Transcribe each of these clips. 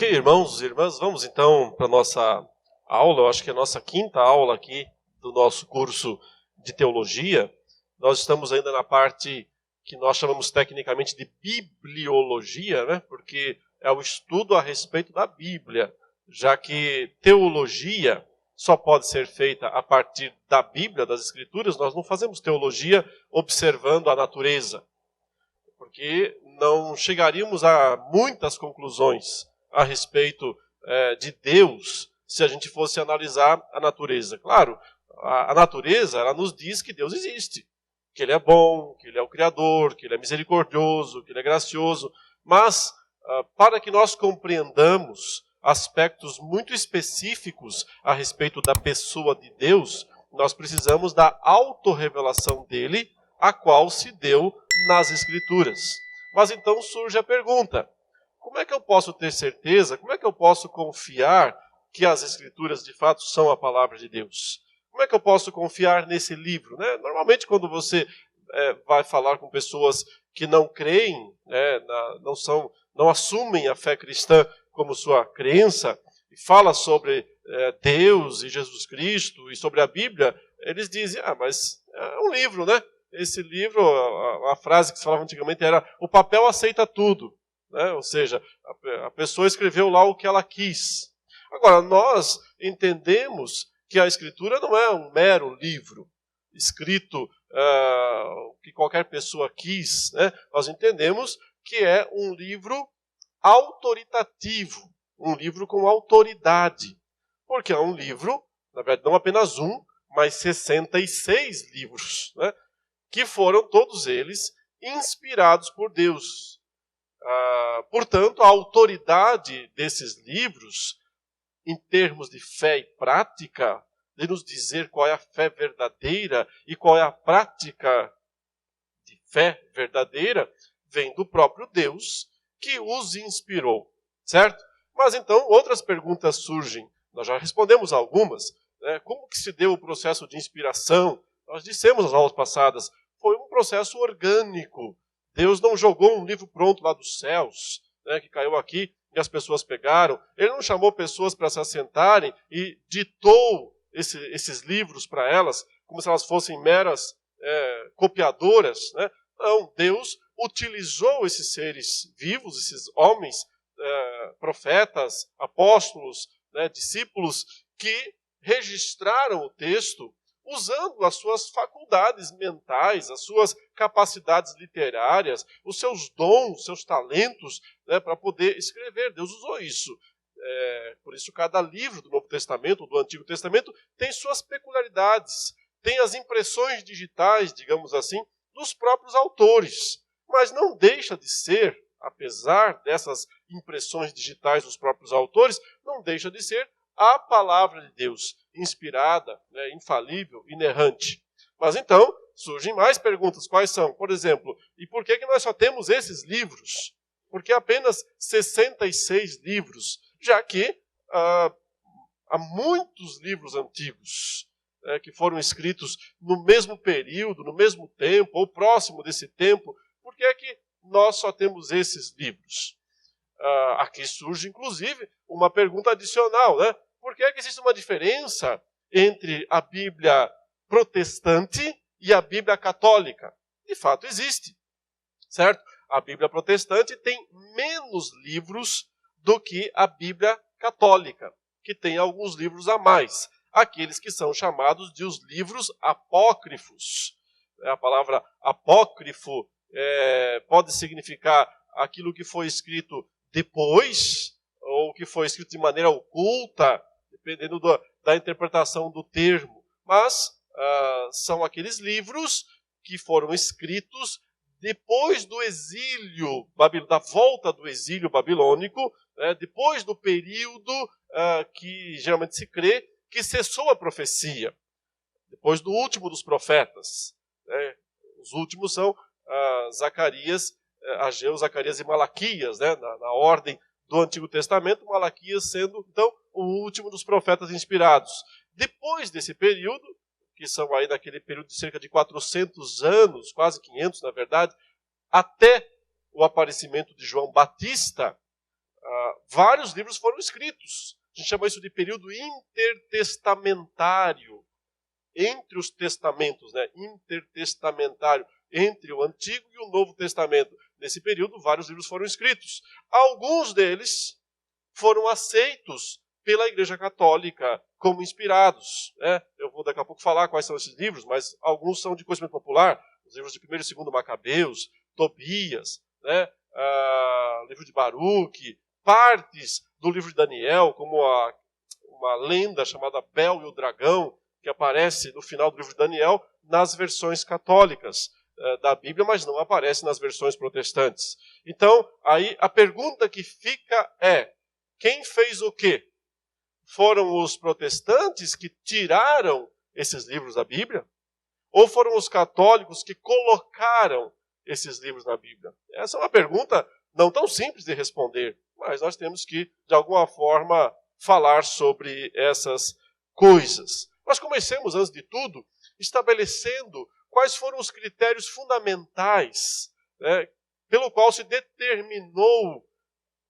irmãos e irmãs, vamos então para a nossa aula, eu acho que é a nossa quinta aula aqui do nosso curso de teologia. Nós estamos ainda na parte que nós chamamos tecnicamente de bibliologia, né? Porque é o estudo a respeito da Bíblia, já que teologia só pode ser feita a partir da Bíblia, das Escrituras. Nós não fazemos teologia observando a natureza, porque não chegaríamos a muitas conclusões a respeito de Deus se a gente fosse analisar a natureza. Claro, a natureza ela nos diz que Deus existe, que Ele é bom, que Ele é o Criador, que Ele é misericordioso, que Ele é gracioso, mas para que nós compreendamos aspectos muito específicos a respeito da pessoa de Deus, nós precisamos da autorrevelação dele, a qual se deu nas Escrituras. Mas então surge a pergunta: como é que eu posso ter certeza, como é que eu posso confiar que as Escrituras de fato são a palavra de Deus? Como é que eu posso confiar nesse livro, né? Normalmente quando você vai falar com pessoas que não creem, não assumem a fé cristã como sua crença, e fala sobre Deus e Jesus Cristo e sobre a Bíblia, eles dizem, mas é um livro, né? Esse livro, a frase que se falava antigamente era: o papel aceita tudo, né? Ou seja, a pessoa escreveu lá o que ela quis. Agora, nós entendemos que a Escritura não é um mero livro escrito que qualquer pessoa quis, né? Nós entendemos que é um livro autoritativo, um livro com autoridade, porque é um livro, na verdade, não apenas um, mas 66 livros, né? Que foram todos eles inspirados por Deus. Portanto, a autoridade desses livros, em termos de fé e prática, de nos dizer qual é a fé verdadeira e qual é a prática de fé verdadeira, vem do próprio Deus que os inspirou, certo? Mas então outras perguntas surgem. Nós já respondemos algumas, né? Como que se deu o processo de inspiração? Nós dissemos nas aulas passadas, foi um processo orgânico. Deus não jogou um livro pronto lá dos céus, né, que caiu aqui e as pessoas pegaram. Ele não chamou pessoas para se assentarem e ditou esses livros para elas, como se elas fossem meras copiadoras, né? Não, Deus utilizou esses seres vivos, esses homens, profetas, apóstolos, né, discípulos, que registraram o texto usando as suas faculdades mentais, as suas capacidades literárias, os seus dons, seus talentos, né, para poder escrever. Deus usou isso. Por isso, cada livro do Novo Testamento, do Antigo Testamento, tem suas peculiaridades, tem as impressões digitais, digamos assim, dos próprios autores. Mas não deixa de ser, apesar dessas impressões digitais dos próprios autores, não deixa de ser a palavra de Deus, inspirada, né, infalível, inerrante. Mas então, surgem mais perguntas. Quais são? Por exemplo, e por que nós só temos esses livros? Por que apenas 66 livros? Já que há muitos livros antigos que foram escritos no mesmo período, no mesmo tempo, ou próximo desse tempo. Por que é que nós só temos esses livros? Aqui surge, inclusive, uma pergunta adicional, né? Por que é que existe uma diferença entre a Bíblia protestante e a Bíblia católica? De fato existe, certo? A Bíblia protestante tem menos livros do que a Bíblia católica, que tem alguns livros a mais. Aqueles que são chamados de os livros apócrifos. A palavra apócrifo pode significar aquilo que foi escrito depois, ou que foi escrito de maneira oculta, dependendo da interpretação do termo. Mas são aqueles livros que foram escritos depois do exílio, da volta do exílio babilônico, depois do período que geralmente se crê que cessou a profecia, depois do último dos profetas. Os últimos são Zacarias, Ageu, Zacarias e Malaquias, né? Na ordem do Antigo Testamento, Malaquias sendo, então, o último dos profetas inspirados. Depois desse período, que são aí naquele período de cerca de 400 anos, quase 500 na verdade, até o aparecimento de João Batista, vários livros foram escritos. A gente chama isso de período intertestamentário. Entre os testamentos, né? Intertestamentário, entre o Antigo e o Novo Testamento. Nesse período, vários livros foram escritos. Alguns deles foram aceitos pela Igreja Católica como inspirados. Né? Eu vou daqui a pouco falar quais são esses livros, mas alguns são de conhecimento popular. Os livros de 1º e 2º Macabeus, Tobias, né? Livro de Baruque, partes do livro de Daniel, como uma lenda chamada Bel e o Dragão, que aparece no final do livro de Daniel, nas versões católicas da Bíblia, mas não aparece nas versões protestantes. Então, aí a pergunta que fica é, quem fez o quê? Foram os protestantes que tiraram esses livros da Bíblia? Ou foram os católicos que colocaram esses livros na Bíblia? Essa é uma pergunta não tão simples de responder, mas nós temos que, de alguma forma, falar sobre essas coisas. Nós comecemos, antes de tudo, estabelecendo quais foram os critérios fundamentais, né, pelo qual se determinou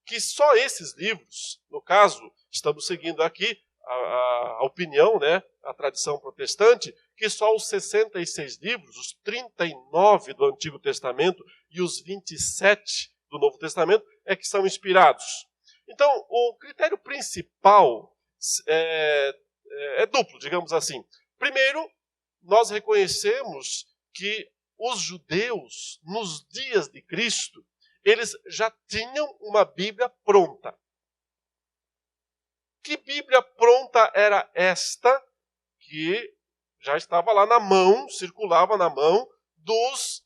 que só esses livros, no caso, estamos seguindo aqui a opinião, né, a tradição protestante, que só os 66 livros, os 39 do Antigo Testamento e os 27 do Novo Testamento, é que são inspirados. Então, o critério principal é duplo, digamos assim. Primeiro, nós reconhecemos que os judeus, nos dias de Cristo, eles já tinham uma Bíblia pronta. Que Bíblia pronta era esta que já estava lá na mão, circulava na mão dos,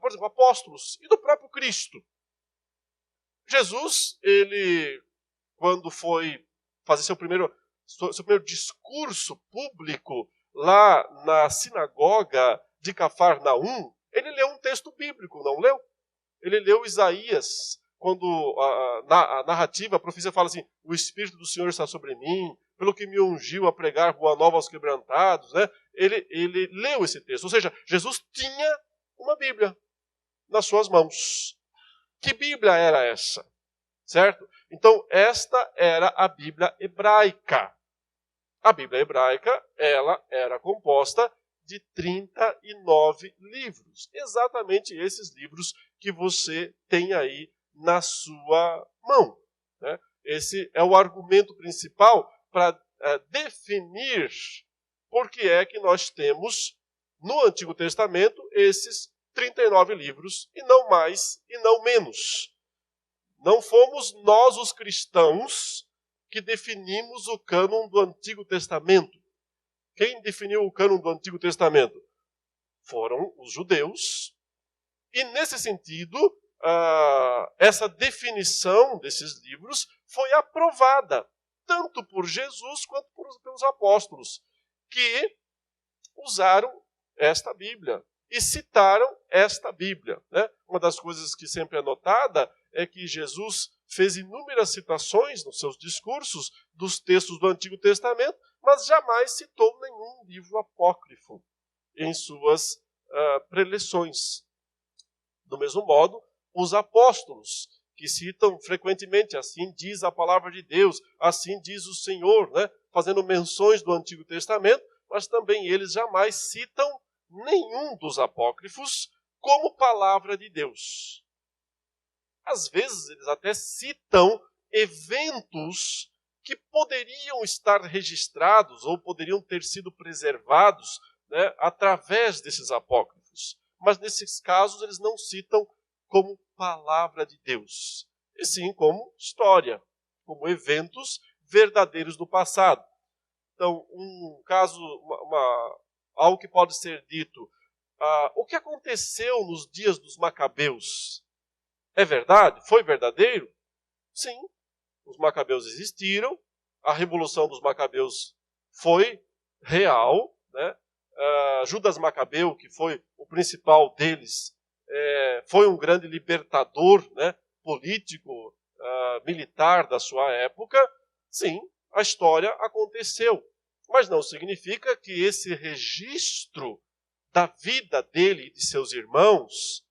por exemplo, apóstolos e do próprio Cristo? Jesus, ele, quando foi fazer seu primeiro discurso público lá na sinagoga de Cafarnaum, ele leu um texto bíblico, não leu? Ele leu Isaías, quando a narrativa, a profecia fala assim, o Espírito do Senhor está sobre mim, pelo que me ungiu a pregar boa nova aos quebrantados, né? Ele leu esse texto, ou seja, Jesus tinha uma Bíblia nas suas mãos. Que Bíblia era essa? Certo? Então, esta era a Bíblia hebraica. A Bíblia hebraica, ela era composta de 39 livros. Exatamente esses livros que você tem aí na sua mão. Né? Esse é o argumento principal para definir por que é que nós temos no Antigo Testamento esses 39 livros, e não mais e não menos. Não fomos nós, os cristãos, que definimos o cânon do Antigo Testamento. Quem definiu o cânon do Antigo Testamento? Foram os judeus. E, nesse sentido, essa definição desses livros foi aprovada, tanto por Jesus quanto pelos apóstolos, que usaram esta Bíblia e citaram esta Bíblia. Né? Uma das coisas que sempre é notada é que Jesus fez inúmeras citações nos seus discursos dos textos do Antigo Testamento, mas jamais citou nenhum livro apócrifo em suas preleções. Do mesmo modo, os apóstolos, que citam frequentemente, assim diz a palavra de Deus, assim diz o Senhor, né? Fazendo menções do Antigo Testamento, mas também eles jamais citam nenhum dos apócrifos como palavra de Deus. Às vezes, eles até citam eventos que poderiam estar registrados ou poderiam ter sido preservados, né, através desses apócrifos. Mas, nesses casos, eles não citam como palavra de Deus, e sim como história, como eventos verdadeiros do passado. Então, um caso, algo que pode ser dito, o que aconteceu nos dias dos Macabeus? É verdade? Foi verdadeiro? Sim, os Macabeus existiram, a Revolução dos Macabeus foi real, né? Judas Macabeu, que foi o principal deles, foi um grande libertador, né? Político, militar da sua época. Sim, a história aconteceu, mas não significa que esse registro da vida dele e de seus irmãos,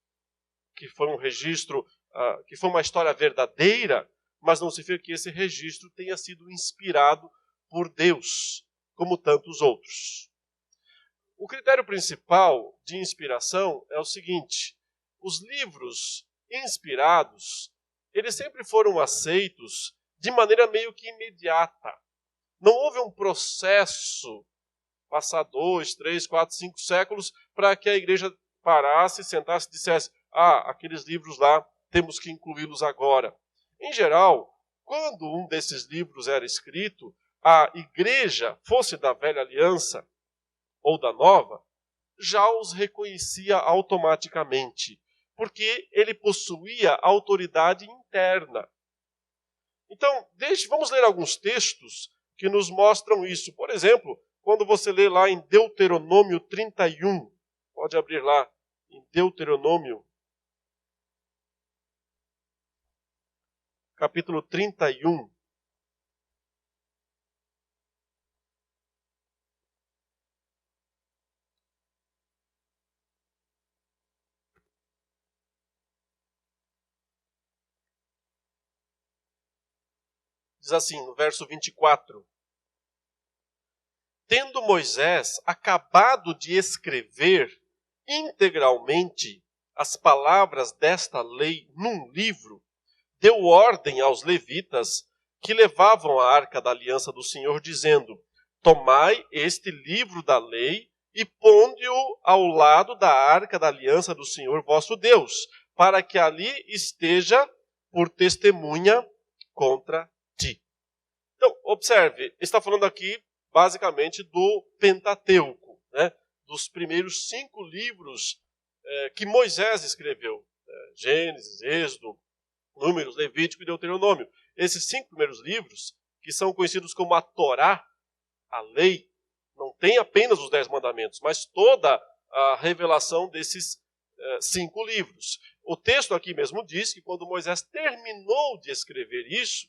que foi um registro, que foi uma história verdadeira, mas não significa que esse registro tenha sido inspirado por Deus, como tantos outros. O critério principal de inspiração é o seguinte: os livros inspirados, eles sempre foram aceitos de maneira meio que imediata. Não houve um processo, passar 2, 3, 4, 5 séculos, para que a igreja parasse, sentasse e dissesse: aqueles livros lá, temos que incluí-los agora. Em geral, quando um desses livros era escrito, a igreja, fosse da velha aliança ou da nova, já os reconhecia automaticamente, porque ele possuía autoridade interna. Então, vamos ler alguns textos que nos mostram isso. Por exemplo, quando você lê lá em Deuteronômio 31, pode abrir lá em Deuteronômio, capítulo 31. Diz assim, no verso 24. Tendo Moisés acabado de escrever integralmente as palavras desta lei num livro, deu ordem aos levitas que levavam a arca da aliança do Senhor, dizendo: tomai este livro da lei e ponde-o ao lado da arca da aliança do Senhor vosso Deus, para que ali esteja por testemunha contra ti. Então, observe, está falando aqui basicamente do Pentateuco, né? Dos primeiros 5 livros que Moisés escreveu. Gênesis, Êxodo, Números, Levítico e Deuteronômio. Esses 5 primeiros livros, que são conhecidos como a Torá, a lei, não tem apenas os 10 mandamentos, mas toda a revelação desses 5 livros. O texto aqui mesmo diz que quando Moisés terminou de escrever isso,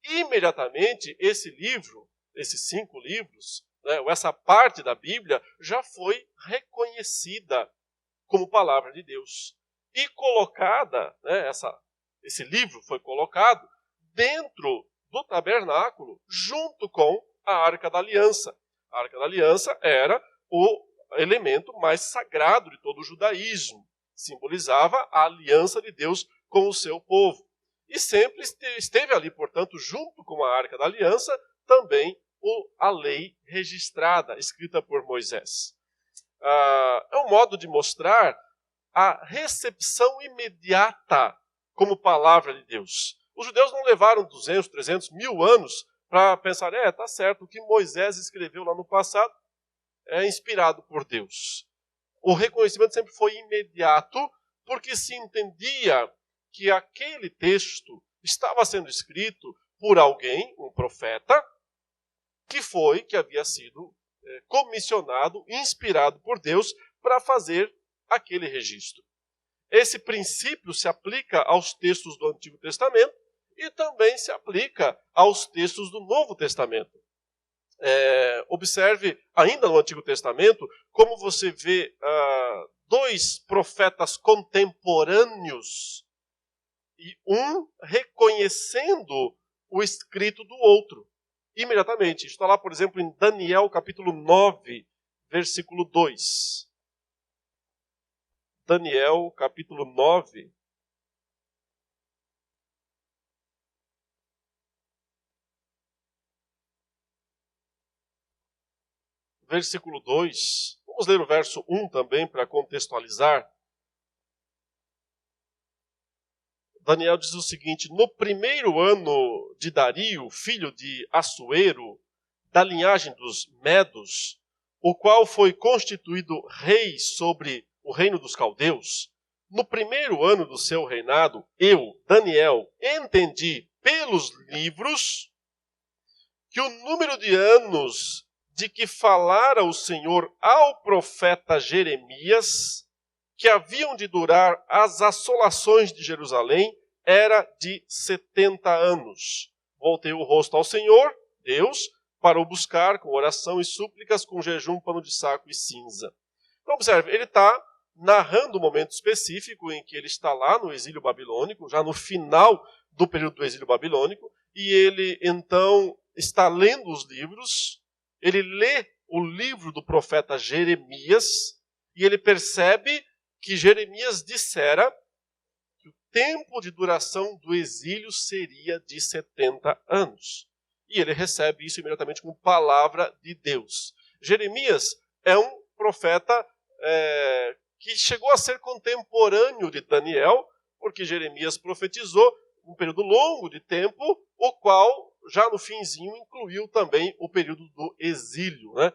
imediatamente esse livro, esses 5 livros, né, ou essa parte da Bíblia, já foi reconhecida como palavra de Deus. E colocada, né, esse livro foi colocado dentro do tabernáculo, junto com a Arca da Aliança. A Arca da Aliança era o elemento mais sagrado de todo o judaísmo. Simbolizava a aliança de Deus com o seu povo. E sempre esteve ali, portanto, junto com a Arca da Aliança, também a lei registrada, escrita por Moisés. É um modo de mostrar a recepção imediata como palavra de Deus. Os judeus não levaram 200, 300, 1000 anos para pensar: tá certo, o que Moisés escreveu lá no passado é inspirado por Deus. O reconhecimento sempre foi imediato, porque se entendia que aquele texto estava sendo escrito por alguém, um profeta, que havia sido comissionado, inspirado por Deus para fazer aquele registro. Esse princípio se aplica aos textos do Antigo Testamento e também se aplica aos textos do Novo Testamento. Observe, ainda no Antigo Testamento, como você vê 2 profetas contemporâneos e um reconhecendo o escrito do outro. Imediatamente. Está lá, por exemplo, em Daniel capítulo 9, versículo 2. Daniel capítulo 9. Versículo 2. Vamos ler o verso 1 também para contextualizar. Daniel diz o seguinte: no primeiro ano de Dario, filho de Assuero, da linhagem dos Medos, o qual foi constituído rei sobre o reino dos caldeus, no primeiro ano do seu reinado, eu, Daniel, entendi pelos livros que o número de anos de que falara o Senhor ao profeta Jeremias, que haviam de durar as assolações de Jerusalém, era de 70 anos. Voltei o rosto ao Senhor, Deus, para o buscar com oração e súplicas, com jejum, pano de saco e cinza. Então, observe, ele está narrando um momento específico em que ele está lá no exílio babilônico, já no final do período do exílio babilônico, e ele então está lendo os livros, ele lê o livro do profeta Jeremias, e ele percebe que Jeremias dissera que o tempo de duração do exílio seria de 70 anos. E ele recebe isso imediatamente como palavra de Deus. Jeremias é um profeta que chegou a ser contemporâneo de Daniel, porque Jeremias profetizou um período longo de tempo, o qual, já no finzinho, incluiu também o período do exílio. Né?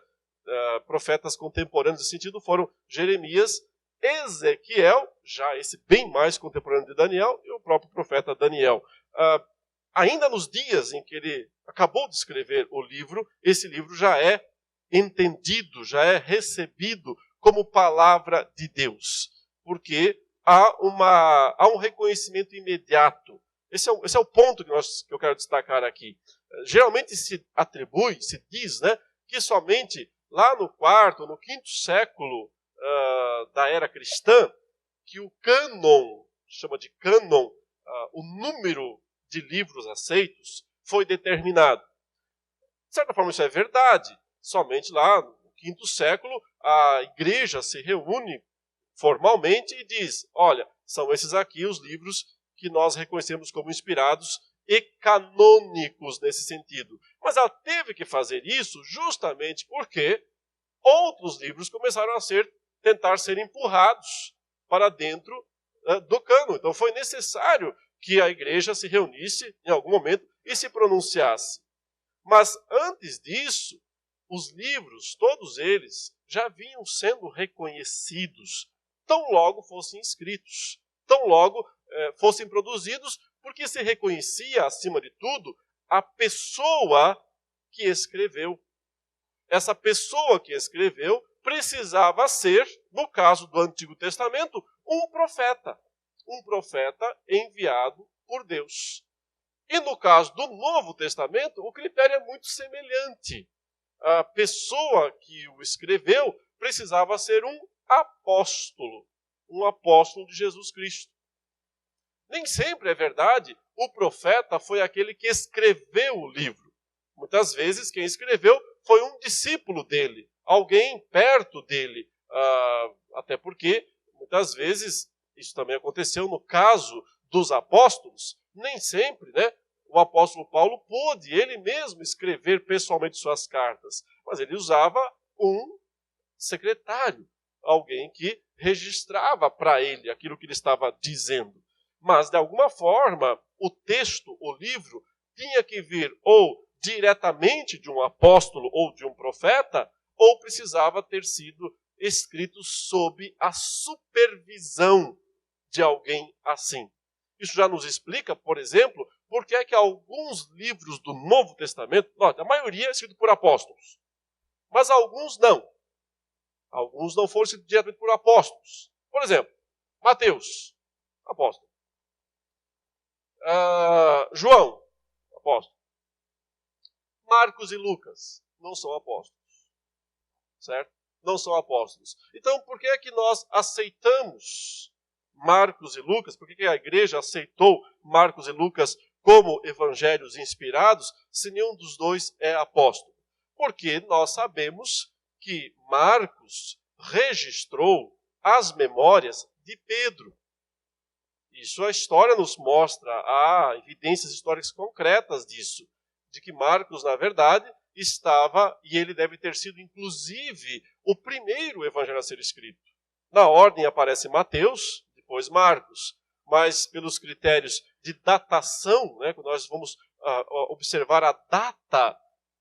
Profetas contemporâneos nesse sentido foram Jeremias, Ezequiel, já esse bem mais contemporâneo de Daniel, e o próprio profeta Daniel. Ainda nos dias em que ele acabou de escrever o livro, esse livro já é entendido, já é recebido como palavra de Deus, porque há um reconhecimento imediato. Esse é o ponto que eu quero destacar aqui. Geralmente se atribui, se diz, né, que somente lá no quarto, no quinto século da era cristã, que o cânon, chama de cânon, o número de livros aceitos, foi determinado. De certa forma isso é verdade. Somente lá no quinto século a igreja se reúne formalmente e diz, olha, são esses aqui os livros que nós reconhecemos como inspirados e canônicos nesse sentido. Mas ela teve que fazer isso justamente porque outros livros começaram a tentar ser empurrados para dentro do cânon. Então foi necessário que a igreja se reunisse em algum momento e se pronunciasse. Mas antes disso, os livros, todos eles, já vinham sendo reconhecidos, tão logo fossem escritos, tão logo fossem produzidos, porque se reconhecia, acima de tudo, a pessoa que escreveu. Essa pessoa que escreveu precisava ser, no caso do Antigo Testamento, um profeta enviado por Deus. E no caso do Novo Testamento, o critério é muito semelhante. A pessoa que o escreveu precisava ser um apóstolo de Jesus Cristo. Nem sempre é verdade, o profeta foi aquele que escreveu o livro. Muitas vezes quem escreveu foi um discípulo dele, alguém perto dele. Até porque, muitas vezes, isso também aconteceu no caso dos apóstolos, nem sempre, né? O apóstolo Paulo pôde ele mesmo escrever pessoalmente suas cartas, mas ele usava um secretário, alguém que registrava para ele aquilo que ele estava dizendo. Mas, de alguma forma, o texto, o livro, tinha que vir ou diretamente de um apóstolo ou de um profeta, ou precisava ter sido escrito sob a supervisão de alguém assim. Isso já nos explica, por exemplo, por que é que alguns livros do Novo Testamento, a maioria é escrito por apóstolos, mas alguns não. Alguns não foram escritos diretamente por apóstolos. Por exemplo, Mateus, apóstolo. João, apóstolo. Marcos e Lucas não são apóstolos. Certo? Não são apóstolos. Então, por que é que nós aceitamos Marcos e Lucas? Por que a igreja aceitou Marcos e Lucas como evangelhos inspirados, se nenhum dos dois é apóstolo? Porque nós sabemos que Marcos registrou as memórias de Pedro. Isso a história nos mostra, há evidências históricas concretas disso, de que Marcos, na verdade, estava, e ele deve ter sido, inclusive, o primeiro evangelho a ser escrito. Na ordem aparece Mateus, depois Marcos, mas pelos critérios de datação, né, quando nós vamos observar a data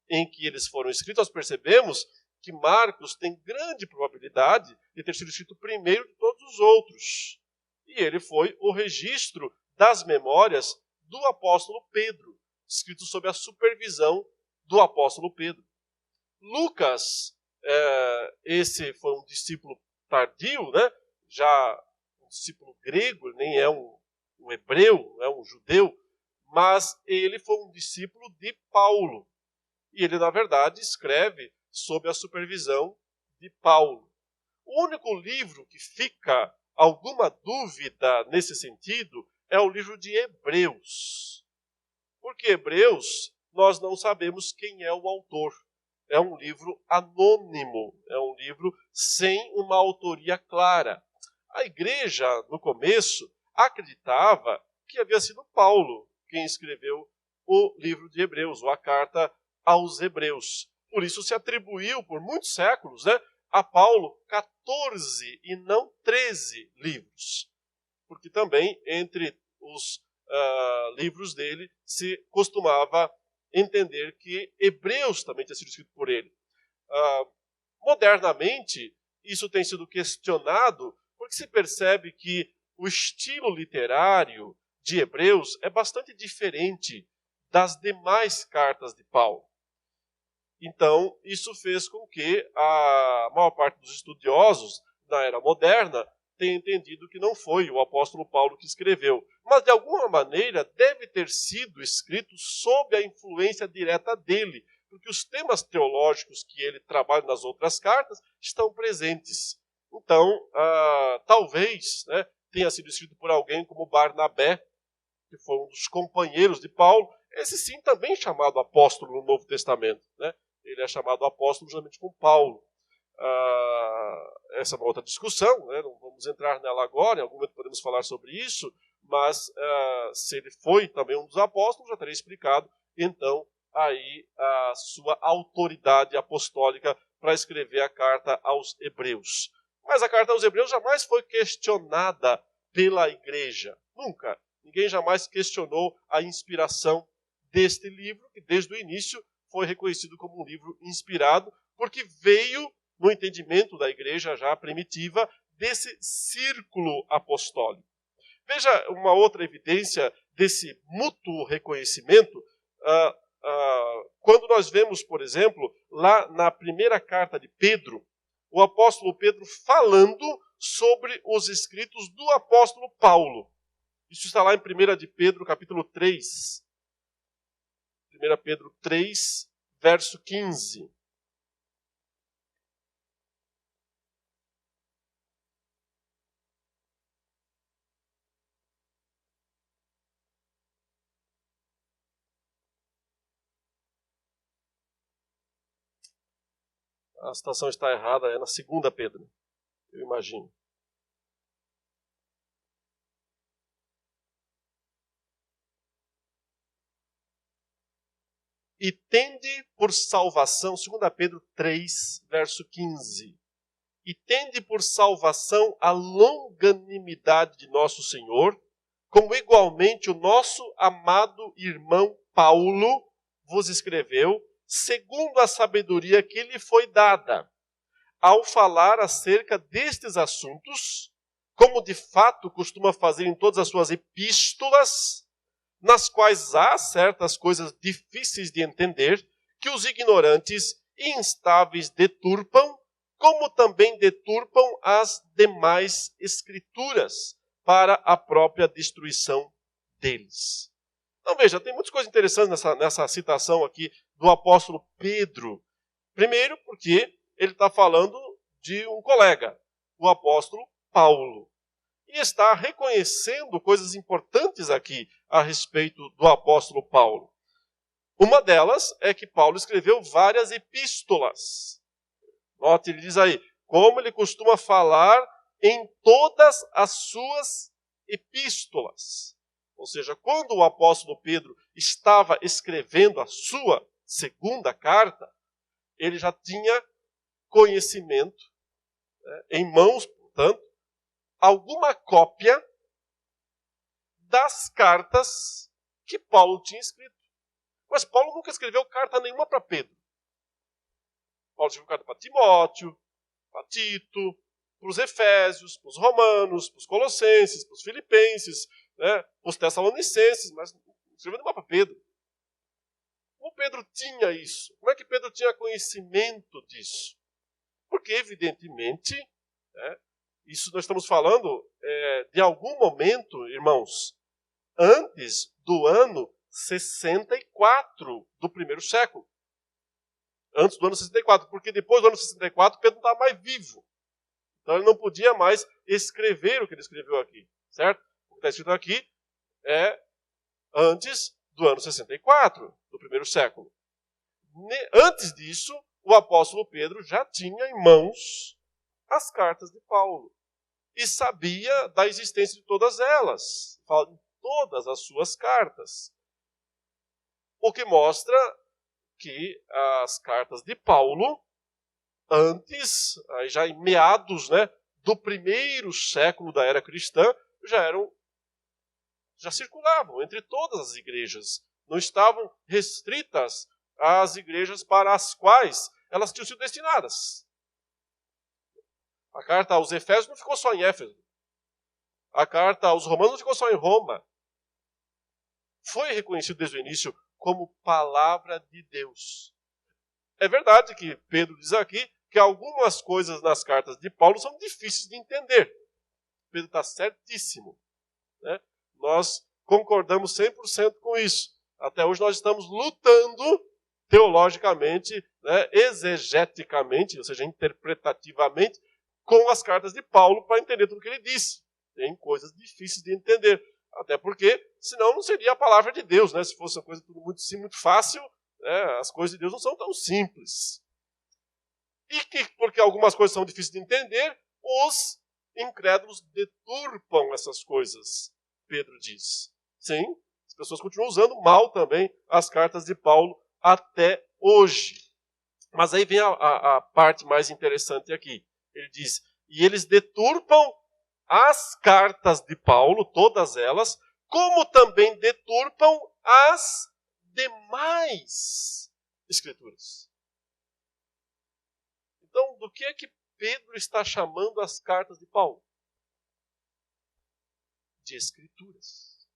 em que eles foram escritos, nós percebemos que Marcos tem grande probabilidade de ter sido escrito primeiro de todos os outros. E ele foi o registro das memórias do apóstolo Pedro, escrito sob a supervisão do apóstolo Pedro. Lucas, esse foi um discípulo tardio, né? Já um discípulo grego, ele nem é um hebreu, é um judeu, mas ele foi um discípulo de Paulo. E ele, na verdade, escreve sob a supervisão de Paulo. O único livro que fica alguma dúvida nesse sentido é o livro de Hebreus. Porque Hebreus, nós não sabemos quem é o autor. É um livro anônimo, é um livro sem uma autoria clara. A igreja, no começo, acreditava que havia sido Paulo quem escreveu o livro de Hebreus, ou a carta aos Hebreus. Por isso se atribuiu, por muitos séculos, a Paulo 14 e não 13 livros. Porque também, entre os livros dele, se costumava entender que Hebreus também tinha sido escrito por ele. Modernamente, isso tem sido questionado porque se percebe que o estilo literário de Hebreus é bastante diferente das demais cartas de Paulo. Então, isso fez com que a maior parte dos estudiosos da era moderna tenha entendido que não foi o apóstolo Paulo que escreveu, mas de alguma maneira deve ter sido escrito sob a influência direta dele, porque os temas teológicos que ele trabalha nas outras cartas estão presentes. Então, talvez tenha sido escrito por alguém como Barnabé, que foi um dos companheiros de Paulo, esse sim também chamado apóstolo no Novo Testamento. Ele é chamado apóstolo justamente com Paulo. Essa é uma outra discussão, não vamos entrar nela agora, em algum momento podemos falar sobre isso, mas se ele foi também um dos apóstolos, já teria explicado, então, aí a sua autoridade apostólica para escrever a carta aos Hebreus. Mas a carta aos Hebreus jamais foi questionada pela igreja, nunca. Ninguém jamais questionou a inspiração deste livro, que desde o início foi reconhecido como um livro inspirado, porque veio no entendimento da igreja já primitiva desse círculo apostólico. Veja uma outra evidência desse mútuo reconhecimento, quando nós vemos, por exemplo, lá na primeira carta de Pedro, o apóstolo Pedro falando sobre os escritos do apóstolo Paulo. Isso está lá em 1 de Pedro, capítulo 3. 1 Pedro 3, verso 15. A citação está errada, é na 2 Pedro, eu imagino. E tende por salvação, 2 Pedro 3, verso 15. E tende por salvação a longanimidade de nosso Senhor, como igualmente o nosso amado irmão Paulo vos escreveu, segundo a sabedoria que lhe foi dada, ao falar acerca destes assuntos, como de fato costuma fazer em todas as suas epístolas, nas quais há certas coisas difíceis de entender, que os ignorantes e instáveis deturpam, como também deturpam as demais escrituras, para a própria destruição deles. Então veja, tem muitas coisas interessantes nessa citação aqui do apóstolo Pedro. Primeiro, porque ele está falando de um colega, o apóstolo Paulo. E está reconhecendo coisas importantes aqui a respeito do apóstolo Paulo. Uma delas é que Paulo escreveu várias epístolas. Note, ele diz aí, como ele costuma falar em todas as suas epístolas. Ou seja, quando o apóstolo Pedro estava escrevendo a sua segunda carta, ele já tinha conhecimento, em mãos, portanto, alguma cópia das cartas que Paulo tinha escrito. Mas Paulo nunca escreveu carta nenhuma para Pedro. Paulo escreveu carta para Timóteo, para Tito, para os Efésios, para os Romanos, para os Colossenses, para os Filipenses, para os Tessalonicenses, mas não escreveu nenhuma para Pedro. Como Pedro tinha isso? Como é que Pedro tinha conhecimento disso? Porque, evidentemente, isso nós estamos falando de algum momento, irmãos, antes do ano 64 do primeiro século. Antes do ano 64, porque depois do ano 64 Pedro não estava mais vivo. Então ele não podia mais escrever o que ele escreveu aqui, certo? O que está escrito aqui é antes do ano 64, do primeiro século. Antes disso, o apóstolo Pedro já tinha em mãos as cartas de Paulo e sabia da existência de todas elas, em todas as suas cartas. O que mostra que as cartas de Paulo, antes, já em meados, do primeiro século da era cristã, já circulavam entre todas as igrejas. Não estavam restritas às igrejas para as quais elas tinham sido destinadas. A carta aos Efésios não ficou só em Éfeso. A carta aos Romanos não ficou só em Roma. Foi reconhecido desde o início como palavra de Deus. É verdade que Pedro diz aqui que algumas coisas nas cartas de Paulo são difíceis de entender. Pedro está certíssimo. Nós concordamos 100% com isso. Até hoje nós estamos lutando teologicamente, exegeticamente, ou seja, interpretativamente, com as cartas de Paulo para entender tudo o que ele disse. Tem coisas difíceis de entender. Até porque, senão não seria a palavra de Deus. Se fosse uma coisa tudo muito fácil, as coisas de Deus não são tão simples. E porque algumas coisas são difíceis de entender, os incrédulos deturpam essas coisas, Pedro diz. Sim, as pessoas continuam usando mal também as cartas de Paulo até hoje. Mas aí vem a parte mais interessante aqui. Ele diz, e eles deturpam as cartas de Paulo, todas elas, como também deturpam as demais escrituras. Então, do que é que Pedro está chamando as cartas de Paulo? De escrituras.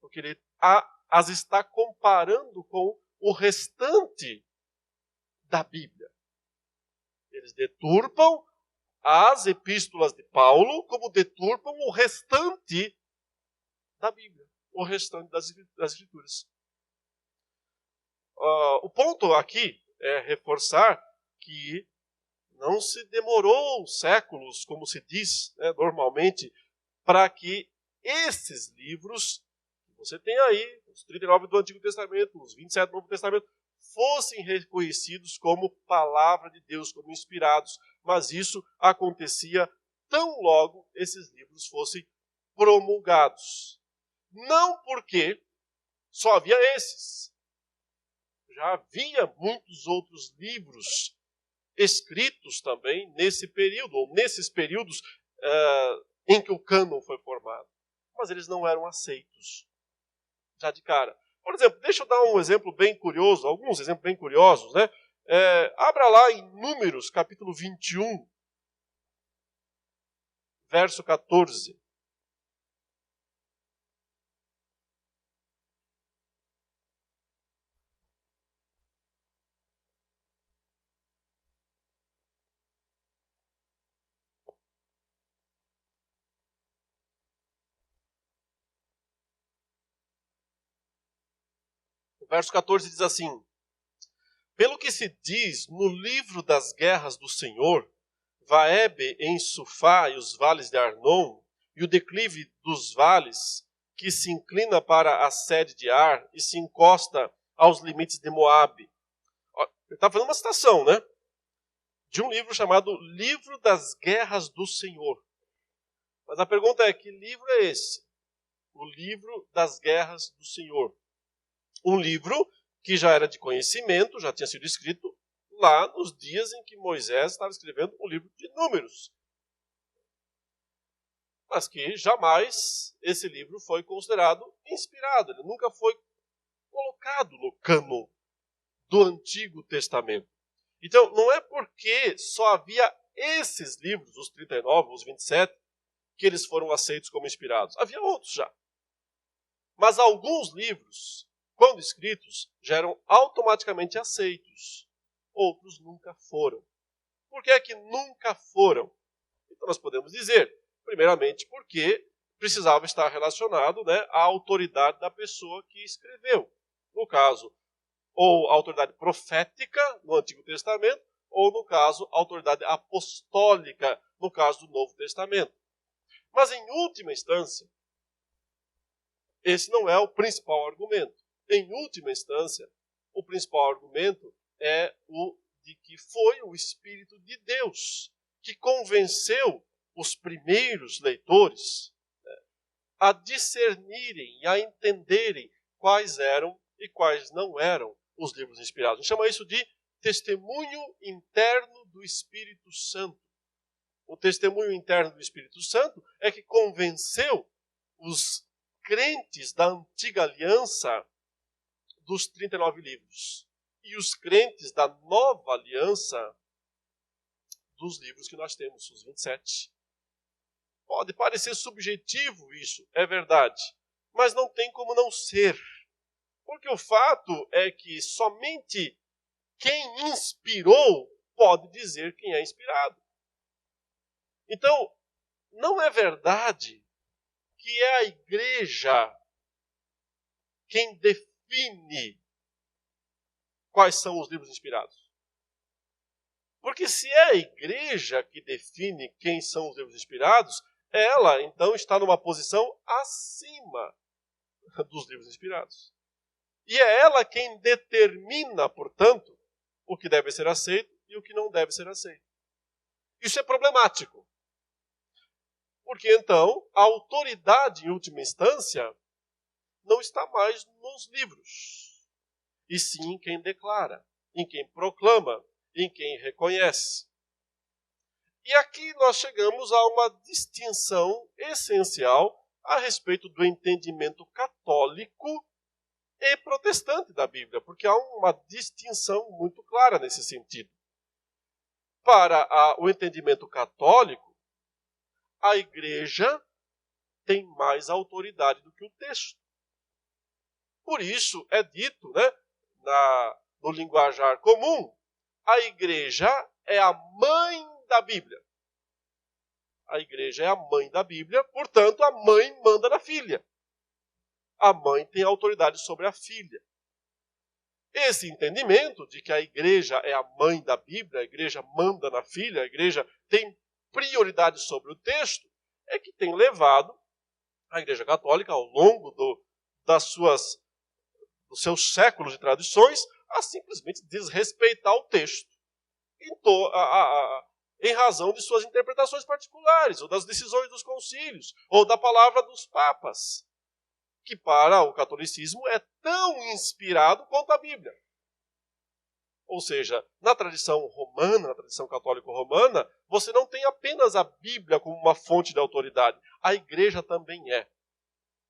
Porque ele as está comparando com o restante da Bíblia. Eles deturpam as epístolas de Paulo como deturpam o restante da Bíblia, o restante das escrituras. O ponto aqui é reforçar que não se demorou séculos, como se diz normalmente, para que esses livros, que você tem aí, os 39 do Antigo Testamento, os 27 do Novo Testamento, fossem reconhecidos como palavra de Deus, como inspirados. Mas isso acontecia tão logo esses livros fossem promulgados. Não porque só havia esses. Já havia muitos outros livros escritos também nesse período, ou nesses períodos em que o cânon foi formado. Mas eles não eram aceitos já de cara. Por exemplo, deixa eu dar um exemplo bem curioso, alguns exemplos bem curiosos. Abra lá em Números, capítulo 21, verso 14. O verso 14 diz assim: pelo que se diz no livro das guerras do Senhor, Vaebe em Sufá e os vales de Arnon, e o declive dos vales, que se inclina para a sede de Ar e se encosta aos limites de Moabe. Ele está fazendo uma citação, de um livro chamado Livro das Guerras do Senhor. Mas a pergunta é, que livro é esse? O Livro das Guerras do Senhor. Um livro que já era de conhecimento, já tinha sido escrito lá nos dias em que Moisés estava escrevendo o livro de Números. Mas que jamais esse livro foi considerado inspirado. Ele nunca foi colocado no cânon do Antigo Testamento. Então, não é porque só havia esses livros, os 39, os 27, que eles foram aceitos como inspirados. Havia outros já. Mas alguns livros, quando escritos, já eram automaticamente aceitos. Outros nunca foram. Por que é que nunca foram? Então nós podemos dizer, primeiramente, porque precisava estar relacionado à autoridade da pessoa que escreveu. No caso, ou autoridade profética, no Antigo Testamento, ou, no caso, autoridade apostólica, no caso do Novo Testamento. Mas, em última instância, esse não é o principal argumento. Em última instância, o principal argumento é o de que foi o Espírito de Deus que convenceu os primeiros leitores a discernirem e a entenderem quais eram e quais não eram os livros inspirados. A gente chama isso de testemunho interno do Espírito Santo. O testemunho interno do Espírito Santo é que convenceu os crentes da antiga aliança dos 39 livros e os crentes da nova aliança dos livros que nós temos, os 27. Pode parecer subjetivo isso, é verdade, mas não tem como não ser. Porque o fato é que somente quem inspirou pode dizer quem é inspirado. Então, não é verdade que é a igreja quem define quais são os livros inspirados. Porque se é a igreja que define quem são os livros inspirados, ela então está numa posição acima dos livros inspirados. E é ela quem determina, portanto, o que deve ser aceito e o que não deve ser aceito. Isso é problemático. Porque então a autoridade, em última instância, não está mais nos livros, e sim em quem declara, em quem proclama, em quem reconhece. E aqui nós chegamos a uma distinção essencial a respeito do entendimento católico e protestante da Bíblia, porque há uma distinção muito clara nesse sentido. Para o entendimento católico, a igreja tem mais autoridade do que o texto. Por isso é dito, no linguajar comum, a igreja é a mãe da Bíblia. A igreja é a mãe da Bíblia, portanto, a mãe manda na filha. A mãe tem autoridade sobre a filha. Esse entendimento de que a igreja é a mãe da Bíblia, a igreja manda na filha, a igreja tem prioridade sobre o texto, é que tem levado a Igreja Católica, ao longo dos seus séculos de tradições, a simplesmente desrespeitar o texto em razão de suas interpretações particulares, ou das decisões dos concílios, ou da palavra dos papas, que para o catolicismo é tão inspirado quanto a Bíblia. Ou seja, na tradição romana, na tradição católico-romana, você não tem apenas a Bíblia como uma fonte de autoridade, a igreja também é.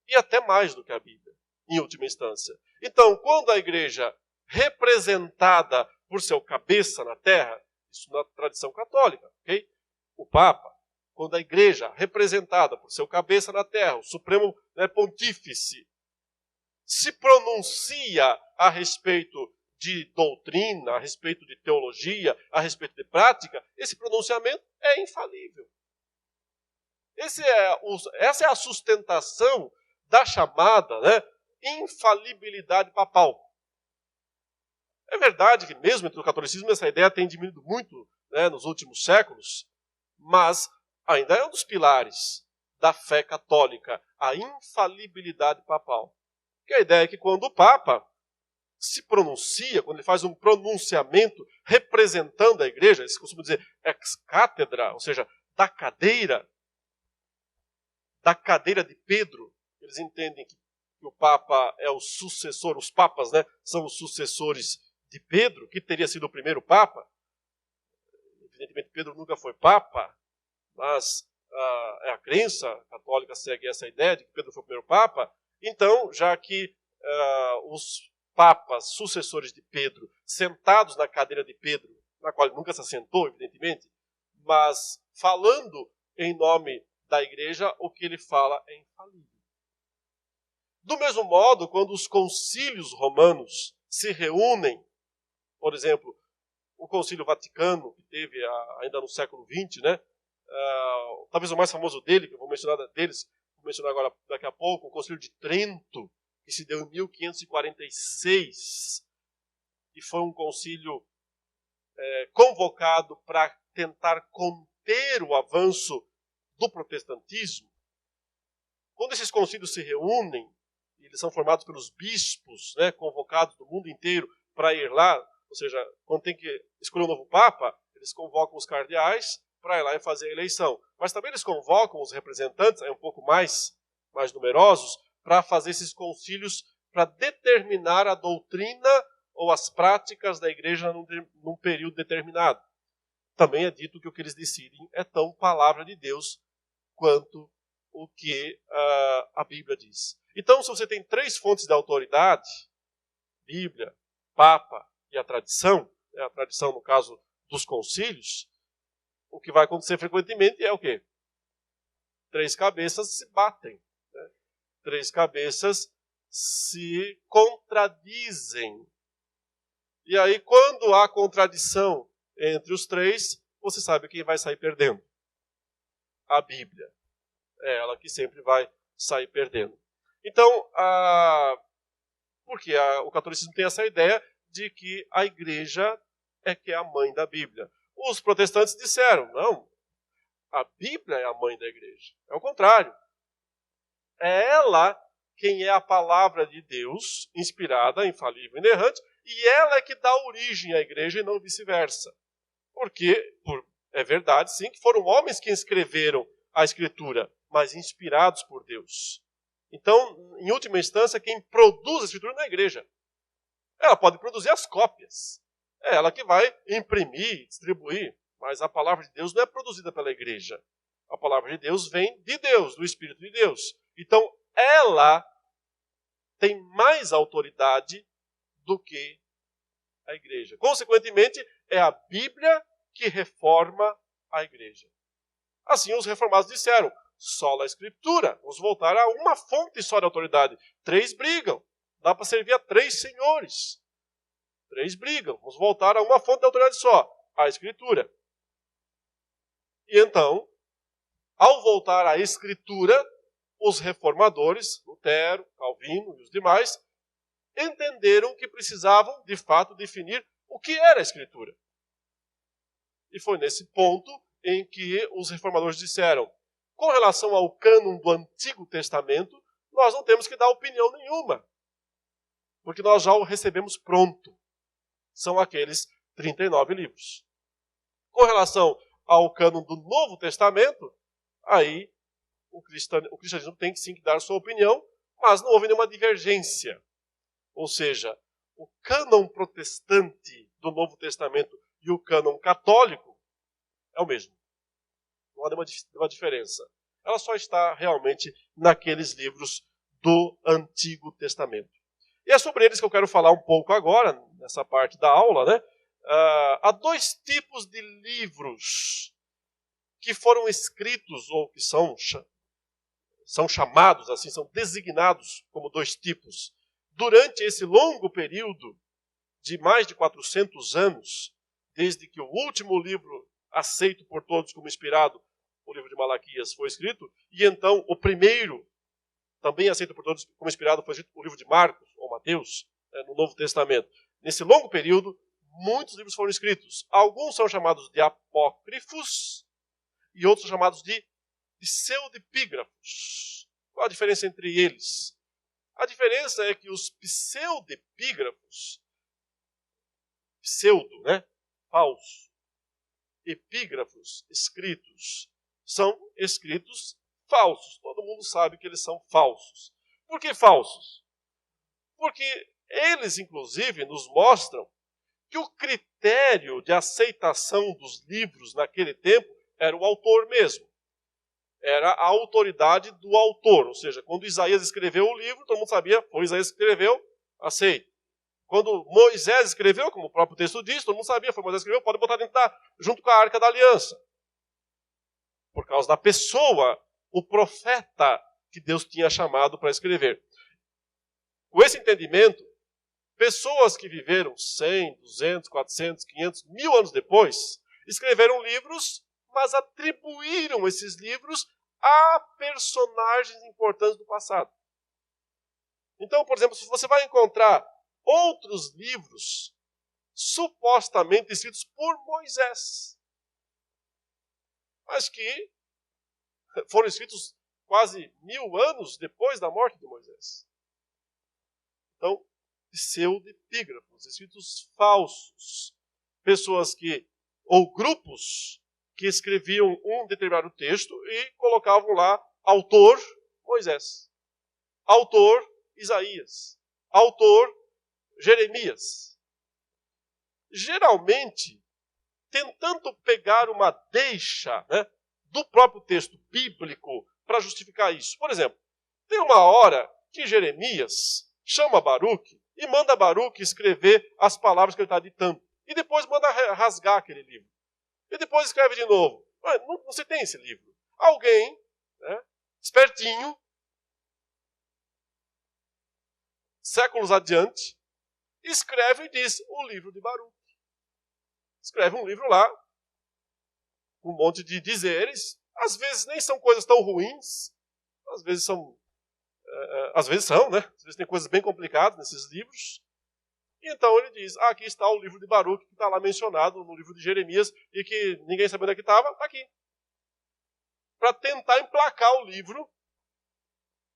E até mais do que a Bíblia, em última instância. Então, quando a igreja, representada por seu cabeça na terra, isso na tradição católica, ok? O Papa, quando a igreja, representada por seu cabeça na terra, o Supremo Pontífice, se pronuncia a respeito de doutrina, a respeito de teologia, a respeito de prática, esse pronunciamento é infalível. Essa é a sustentação da chamada infalibilidade papal. É verdade que mesmo entre o catolicismo essa ideia tem diminuído muito nos últimos séculos, mas ainda é um dos pilares da fé católica, a infalibilidade papal. Que a ideia é que quando o Papa se pronuncia, quando ele faz um pronunciamento representando a igreja, eles costumam dizer ex cátedra, ou seja, da cadeira de Pedro, eles entendem que o Papa é o sucessor, os papas são os sucessores de Pedro, que teria sido o primeiro Papa. Evidentemente Pedro nunca foi Papa, mas a crença católica segue essa ideia de que Pedro foi o primeiro Papa. Então, já que os papas sucessores de Pedro, sentados na cadeira de Pedro, na qual ele nunca se assentou, evidentemente, mas falando em nome da igreja, o que ele fala é infalível. Do mesmo modo, quando os concílios romanos se reúnem, por exemplo, o Concílio Vaticano, que teve ainda no século XX, talvez o mais famoso dele, que eu vou mencionar agora daqui a pouco, o Concílio de Trento, que se deu em 1546, e foi um concílio convocado para tentar conter o avanço do protestantismo. Quando esses concílios se reúnem, eles são formados pelos bispos, né, convocados do mundo inteiro para ir lá, ou seja, quando tem que escolher um novo papa, eles convocam os cardeais para ir lá e fazer a eleição. Mas também eles convocam os representantes, um pouco mais numerosos, para fazer esses concílios para determinar a doutrina ou as práticas da igreja num período determinado. Também é dito que o que eles decidem é tão palavra de Deus quanto o que a Bíblia diz. Então, se você tem 3 fontes de autoridade, Bíblia, Papa e a tradição no caso dos concílios, o que vai acontecer frequentemente é o quê? 3 cabeças se batem. Né? 3 cabeças se contradizem. E aí, quando há contradição entre os 3, você sabe quem vai sair perdendo. A Bíblia. É ela que sempre vai sair perdendo. Então, porque o catolicismo tem essa ideia de que a igreja é que é a mãe da Bíblia. Os protestantes disseram, não, a Bíblia é a mãe da igreja. É o contrário. É ela quem é a palavra de Deus, inspirada, infalível e inerrante, e ela é que dá origem à igreja e não vice-versa. Porque, é verdade, sim, que foram homens que escreveram a Escritura, mas inspirados por Deus. Então, em última instância, quem produz a Escritura não é a igreja. Ela pode produzir as cópias. É ela que vai imprimir, distribuir. Mas a palavra de Deus não é produzida pela igreja. A palavra de Deus vem de Deus, do Espírito de Deus. Então, ela tem mais autoridade do que a igreja. Consequentemente, é a Bíblia que reforma a igreja. Assim, os reformados disseram, sola a Escritura. Vamos voltar a uma fonte só de autoridade. 3 brigam. Dá para servir a 3 senhores. 3 brigam. Vamos voltar a uma fonte de autoridade só, a Escritura. E então, ao voltar à Escritura, os reformadores, Lutero, Calvino e os demais, entenderam que precisavam, de fato, definir o que era a Escritura. E foi nesse ponto em que os reformadores disseram, com relação ao cânon do Antigo Testamento, nós não temos que dar opinião nenhuma, porque nós já o recebemos pronto. São aqueles 39 livros. Com relação ao cânon do Novo Testamento, aí o cristianismo tem sim que dar sua opinião, mas não houve nenhuma divergência. Ou seja, o cânon protestante do Novo Testamento e o cânon católico é o mesmo. Não há nenhuma diferença. Ela só está realmente naqueles livros do Antigo Testamento. E é sobre eles que eu quero falar um pouco agora, nessa parte da aula, né? Há 2 tipos de livros que foram escritos, ou que são chamados assim, são designados como 2 tipos. Durante esse longo período de mais de 400 anos, desde que o último livro aceito por todos como inspirado, o livro de Malaquias, foi escrito, e então o primeiro, também aceito por todos como inspirado, foi escrito o livro de Marcos, ou Mateus, no Novo Testamento. Nesse longo período, muitos livros foram escritos. Alguns são chamados de apócrifos, e outros são chamados de pseudepígrafos. Qual a diferença entre eles? A diferença é que os pseudepígrafos, pseudo, né? Falso, epígrafos, escritos, são escritos falsos. Todo mundo sabe que eles são falsos. Por que falsos? Porque eles, inclusive, nos mostram que o critério de aceitação dos livros naquele tempo era o autor mesmo. Era a autoridade do autor. Ou seja, quando Isaías escreveu o livro, todo mundo sabia, foi Isaías que escreveu, aceito. Quando Moisés escreveu, como o próprio texto diz, todo mundo sabia, foi Moisés que escreveu, pode botar junto com a Arca da Aliança. Por causa da pessoa, o profeta que Deus tinha chamado para escrever. Com esse entendimento, pessoas que viveram 100, 200, 400, 500, 1000 anos depois, escreveram livros, mas atribuíram esses livros a personagens importantes do passado. Então, por exemplo, se você vai encontrar outros livros supostamente escritos por Moisés, mas que foram escritos quase 1000 anos depois da morte de Moisés. Então, pseudepígrafos, escritos falsos. Pessoas ou grupos que escreviam um determinado texto e colocavam lá autor Moisés, autor Isaías, autor Jeremias. Geralmente, tentando pegar uma deixa, né, do próprio texto bíblico para justificar isso. Por exemplo, tem uma hora que Jeremias chama Baruque e manda Baruque escrever as palavras que ele está ditando. E depois manda rasgar aquele livro. E depois escreve de novo. Não se tem esse livro. Alguém, né, espertinho, séculos adiante, escreve e diz o livro de Baruque. Escreve um livro lá, um monte de dizeres. Às vezes nem são coisas tão ruins. Às vezes são, né? Às vezes tem coisas bem complicadas nesses livros. E então ele diz, aqui está o livro de Baruque, que está lá mencionado no livro de Jeremias, e que ninguém sabia onde é que estava, está aqui. Para tentar emplacar o livro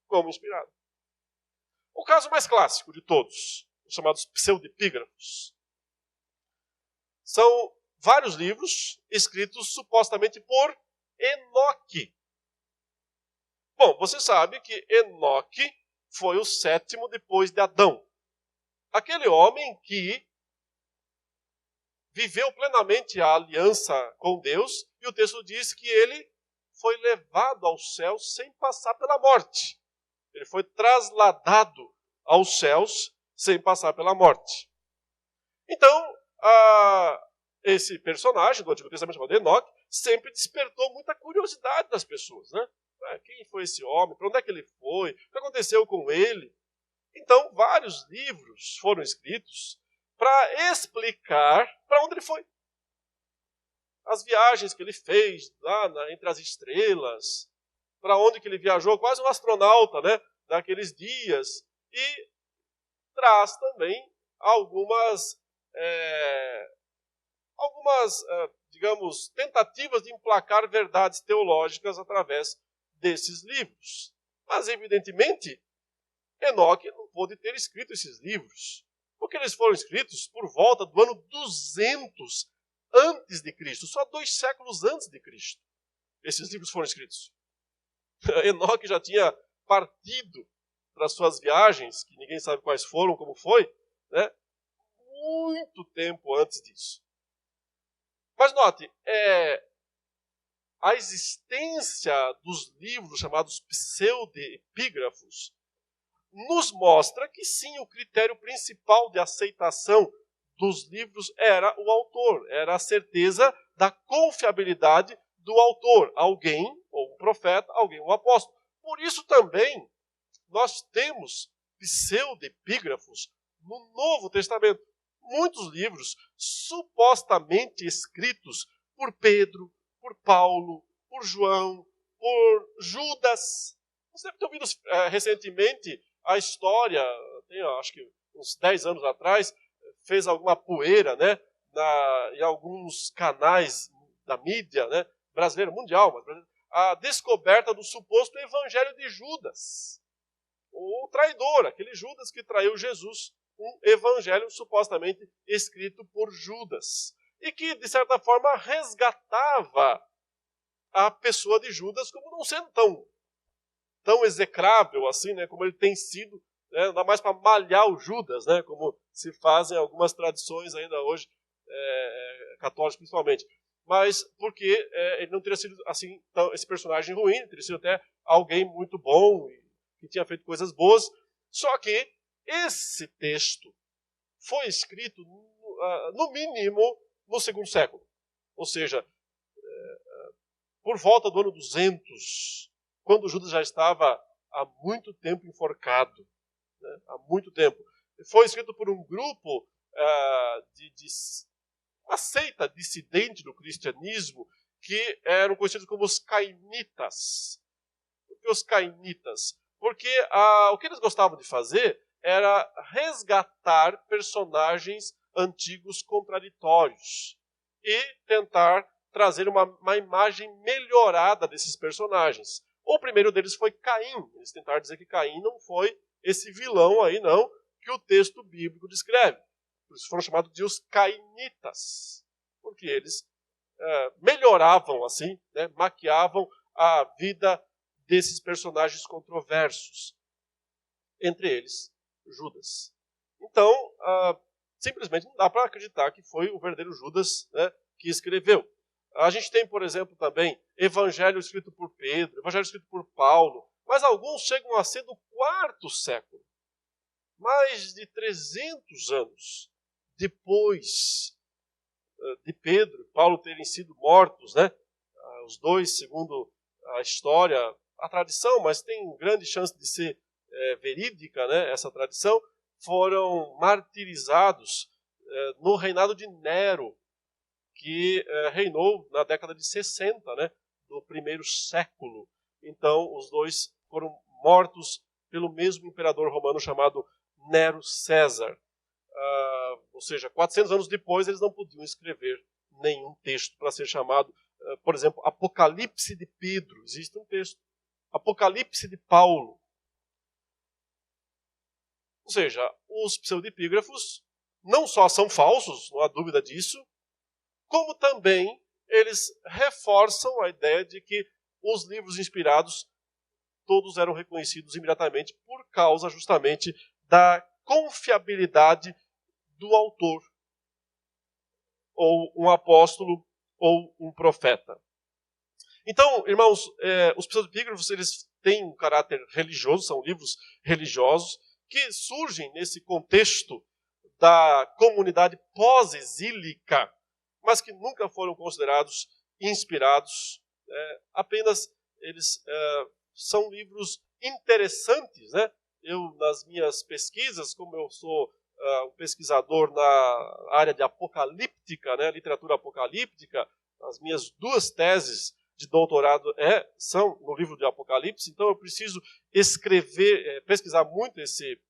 como inspirado. O caso mais clássico de todos, os chamados pseudepígrafos, são vários livros escritos supostamente por Enoque. Bom, você sabe que Enoque foi o 7º depois de Adão. Aquele homem que viveu plenamente a aliança com Deus, e o texto diz que ele foi levado aos céus sem passar pela morte. Ele foi trasladado aos céus sem passar pela morte. Então, esse personagem do Antigo Testamento chamado Enoque sempre despertou muita curiosidade das pessoas, né? Quem foi esse homem? Para onde é que ele foi? O que aconteceu com ele? Então, vários livros foram escritos para explicar para onde ele foi. As viagens que ele fez lá entre as estrelas, para onde que ele viajou, quase um astronauta, né, daqueles dias. E traz também algumas digamos, tentativas de emplacar verdades teológicas através desses livros. Mas, evidentemente, Enoque não pôde ter escrito esses livros, porque eles foram escritos por volta do ano 200 antes de Cristo, só 2 séculos antes de Cristo. Esses livros foram escritos. Enoque já tinha partido para suas viagens, que ninguém sabe quais foram, como foi, né? Muito tempo antes disso. Mas note, a existência dos livros chamados pseudepígrafos nos mostra que sim, o critério principal de aceitação dos livros era o autor, era a certeza da confiabilidade do autor, alguém, ou um profeta, alguém, um apóstolo. Por isso também nós temos pseudepígrafos no Novo Testamento. Muitos livros supostamente escritos por Pedro, por Paulo, por João, por Judas. Você deve ter ouvido recentemente a história, acho que uns 10 anos atrás, fez alguma poeira, né, em alguns canais da mídia, né, brasileira, mundial, mas a descoberta do suposto evangelho de Judas. O traidor, aquele Judas que traiu Jesus. Um evangelho supostamente escrito por Judas. E que, de certa forma, resgatava a pessoa de Judas como não sendo tão execrável assim, né, como ele tem sido, né, ainda mais para malhar o Judas, né, como se fazem algumas tradições ainda hoje, católicas principalmente. Mas porque ele não teria sido assim, esse personagem ruim, teria sido até alguém muito bom, que tinha feito coisas boas. Só que esse texto foi escrito, no mínimo, no 2º século. Ou seja, por volta do ano 200, quando Judas já estava há muito tempo enforcado. Né? Há muito tempo. Foi escrito por um grupo uma seita dissidente do cristianismo, que eram conhecidos como os cainitas. Por que os cainitas? Porque o que eles gostavam de fazer era resgatar personagens antigos contraditórios e tentar trazer uma imagem melhorada desses personagens. O primeiro deles foi Caim. Eles tentaram dizer que Caim não foi esse vilão aí, não, que o texto bíblico descreve. Por isso foram chamados de os cainitas, porque eles melhoravam assim, né, maquiavam a vida desses personagens controversos, entre eles Judas. Então, simplesmente não dá para acreditar que foi o verdadeiro Judas, né, que escreveu. A gente tem, por exemplo, também Evangelho escrito por Pedro, Evangelho escrito por Paulo, mas alguns chegam a ser do 4º século, mais de 300 anos depois de Pedro e Paulo terem sido mortos, né? Os dois, segundo a história, a tradição, mas tem grande chance de ser verídica, né? Essa tradição, foram martirizados no reinado de Nero, que reinou na década de 60, né? Do 1º século. Então, os dois foram mortos pelo mesmo imperador romano chamado Nero César. Ou seja, 400 anos depois, eles não podiam escrever nenhum texto para ser chamado, por exemplo, Apocalipse de Pedro. Existe um texto. Apocalipse de Paulo. Ou seja, os pseudepígrafos não só são falsos, não há dúvida disso, como também eles reforçam a ideia de que os livros inspirados todos eram reconhecidos imediatamente por causa justamente da confiabilidade do autor, ou um apóstolo, ou um profeta. Então, irmãos, os pseudepígrafos, eles têm um caráter religioso, são livros religiosos, que surgem nesse contexto da comunidade pós-exílica, mas que nunca foram considerados inspirados, apenas eles são livros interessantes, né? Eu, nas minhas pesquisas, como eu sou um pesquisador na área de apocalíptica, né, literatura apocalíptica, as minhas 2 teses de doutorado são no livro de Apocalipse, então eu preciso pesquisar muito esse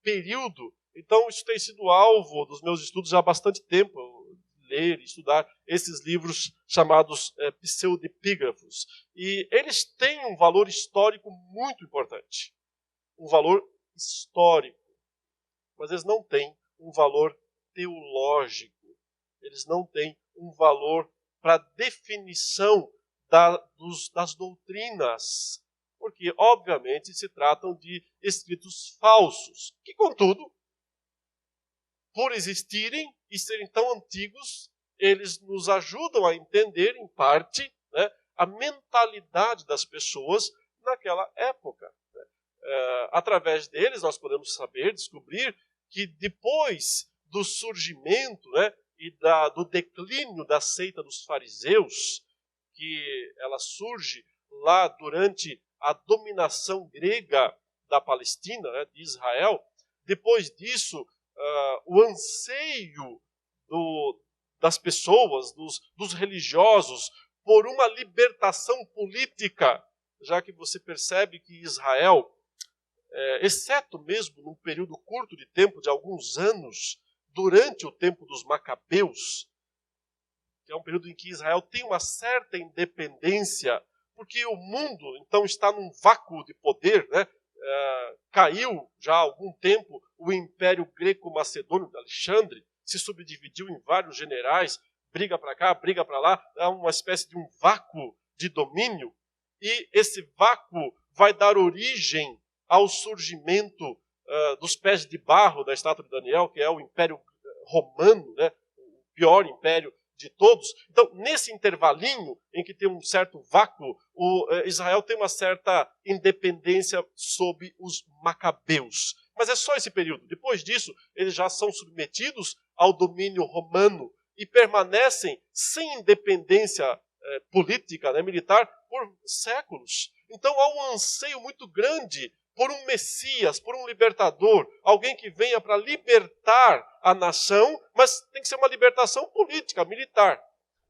período. Então isso tem sido alvo dos meus estudos já há bastante tempo, ler e estudar esses livros chamados pseudepígrafos. E eles têm um valor histórico muito importante. Um valor histórico. Mas eles não têm um valor teológico. Eles não têm um valor para definição das doutrinas. Porque, obviamente, se tratam de escritos falsos, que, contudo, por existirem e serem tão antigos, eles nos ajudam a entender, em parte, né, a mentalidade das pessoas naquela época. Através deles, nós podemos saber, descobrir, que depois do surgimento, né, e do declínio da seita dos fariseus, que ela surge lá durante a dominação grega da Palestina, né, de Israel, depois disso, o anseio das pessoas, dos religiosos, por uma libertação política, já que você percebe que Israel, exceto mesmo num período curto de tempo, de alguns anos, durante o tempo dos Macabeus, que é um período em que Israel tem uma certa independência, porque o mundo, então, está num vácuo de poder, né? Caiu já há algum tempo o Império Greco-Macedônio de Alexandre, se subdividiu em vários generais, briga para cá, briga para lá, é uma espécie de um vácuo de domínio, e esse vácuo vai dar origem ao surgimento dos pés de barro da estátua de Daniel, que é o Império Romano, né? O pior império de todos. Então, nesse intervalinho em que tem um certo vácuo, Israel tem uma certa independência sob os Macabeus. Mas é só esse período. Depois disso, eles já são submetidos ao domínio romano e permanecem sem independência política, né, militar, por séculos. Então há um anseio muito grande por um Messias, por um libertador, alguém que venha para libertar a nação, mas tem que ser uma libertação política, militar.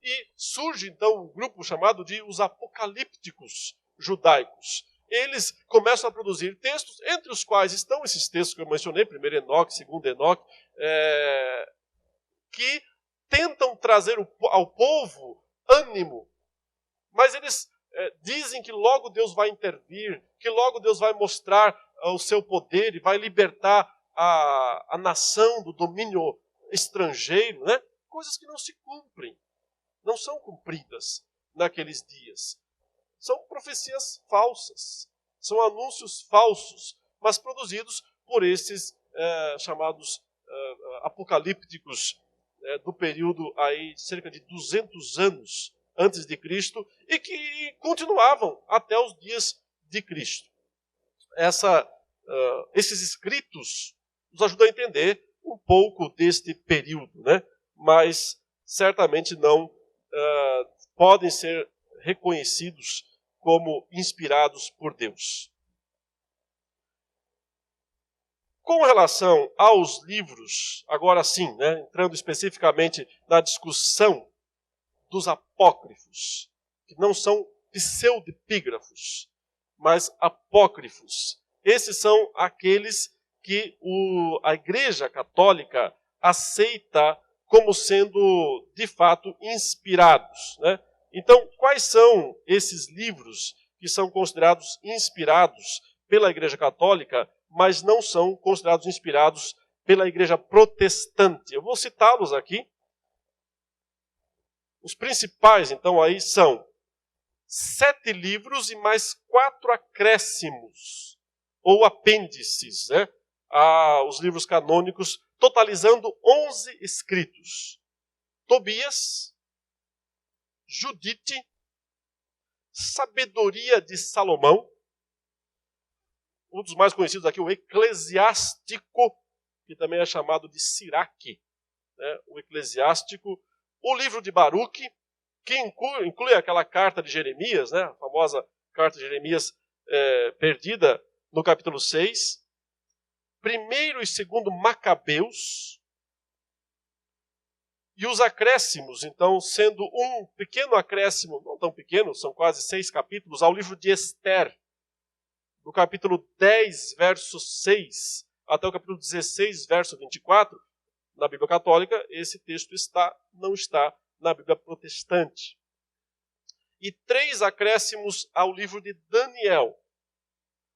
E surge então um grupo chamado de os apocalípticos judaicos. Eles começam a produzir textos, entre os quais estão esses textos que eu mencionei, 1º Enoque, 2º Enoque, que tentam trazer ao povo ânimo, mas eles dizem que logo Deus vai intervir, que logo Deus vai mostrar o seu poder e vai libertar a nação do domínio estrangeiro, né? Coisas que não se cumprem, não são cumpridas naqueles dias. São profecias falsas, são anúncios falsos, mas produzidos por esses chamados apocalípticos do período aí cerca de 200 anos antes de Cristo e que continuavam até os dias de Cristo. Esses escritos nos ajudam a entender um pouco deste período, né? Mas certamente não podem ser reconhecidos como inspirados por Deus. Com relação aos livros, agora sim, né, entrando especificamente na discussão dos apócrifos, que não são pseudepígrafos, mas apócrifos. Esses são aqueles que a Igreja Católica aceita como sendo, de fato, inspirados, né? Então, quais são esses livros que são considerados inspirados pela Igreja Católica, mas não são considerados inspirados pela Igreja Protestante? Eu vou citá-los aqui. Os principais, então, aí são 7 livros e mais 4 acréscimos, ou apêndices, né, aos livros canônicos, totalizando 11 escritos. Tobias, Judite, Sabedoria de Salomão, um dos mais conhecidos aqui, o Eclesiástico, que também é chamado de Siraque, né, o Eclesiástico, o livro de Baruque, que inclui aquela carta de Jeremias, né, a famosa carta de Jeremias perdida no capítulo 6, primeiro e segundo Macabeus, e os acréscimos, então, sendo um pequeno acréscimo, não tão pequeno, são quase 6 capítulos, ao livro de Esther, do capítulo 10, verso 6, até o capítulo 16, verso 24, na Bíblia Católica, esse texto não está na Bíblia Protestante. E 3 acréscimos ao livro de Daniel.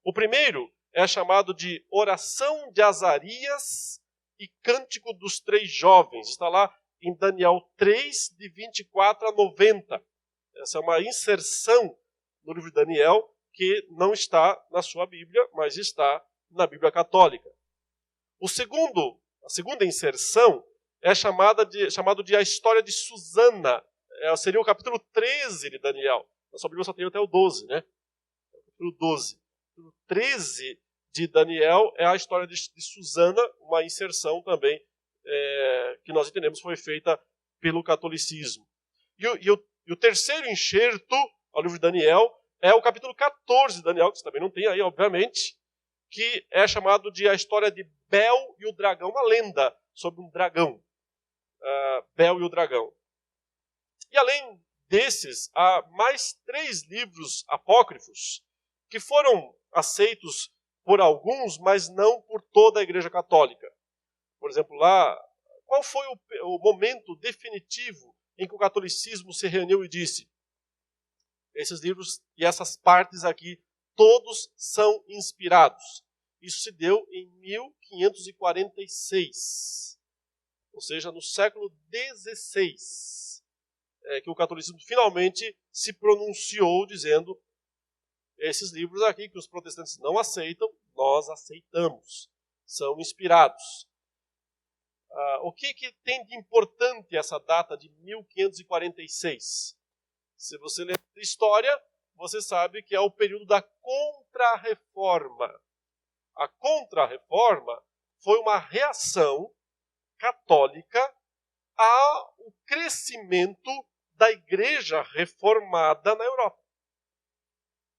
O primeiro é chamado de Oração de Azarias e Cântico dos 3 Jovens. Está lá em Daniel 3, de 24 a 90. Essa é uma inserção no livro de Daniel que não está na sua Bíblia, mas está na Bíblia Católica. A segunda inserção é chamado de A História de Susana. Seria o capítulo 13 de Daniel. Na sua Bíblia só tem até o 12, né? O capítulo 12. O capítulo 13 de Daniel é a história de Susana, uma inserção também que nós entendemos foi feita pelo catolicismo. E o terceiro enxerto ao livro de Daniel é o capítulo 14 de Daniel, que você também não tem aí, obviamente, que é chamado de A História de Bel e o Dragão, uma lenda sobre um dragão. Bel e o Dragão. E além desses, há mais 3 livros apócrifos que foram aceitos por alguns, mas não por toda a Igreja Católica. Por exemplo, lá, qual foi o momento definitivo em que o catolicismo se reuniu e disse: esses livros e essas partes aqui, todos são inspirados. Isso se deu em 1546, ou seja, no século XVI, que o catolicismo finalmente se pronunciou dizendo: esses livros aqui que os protestantes não aceitam, nós aceitamos, são inspirados. O que tem de importante essa data de 1546? Se você ler a história, você sabe que é o período da Contra-Reforma. A Contra-Reforma foi uma reação católica ao crescimento da Igreja Reformada na Europa.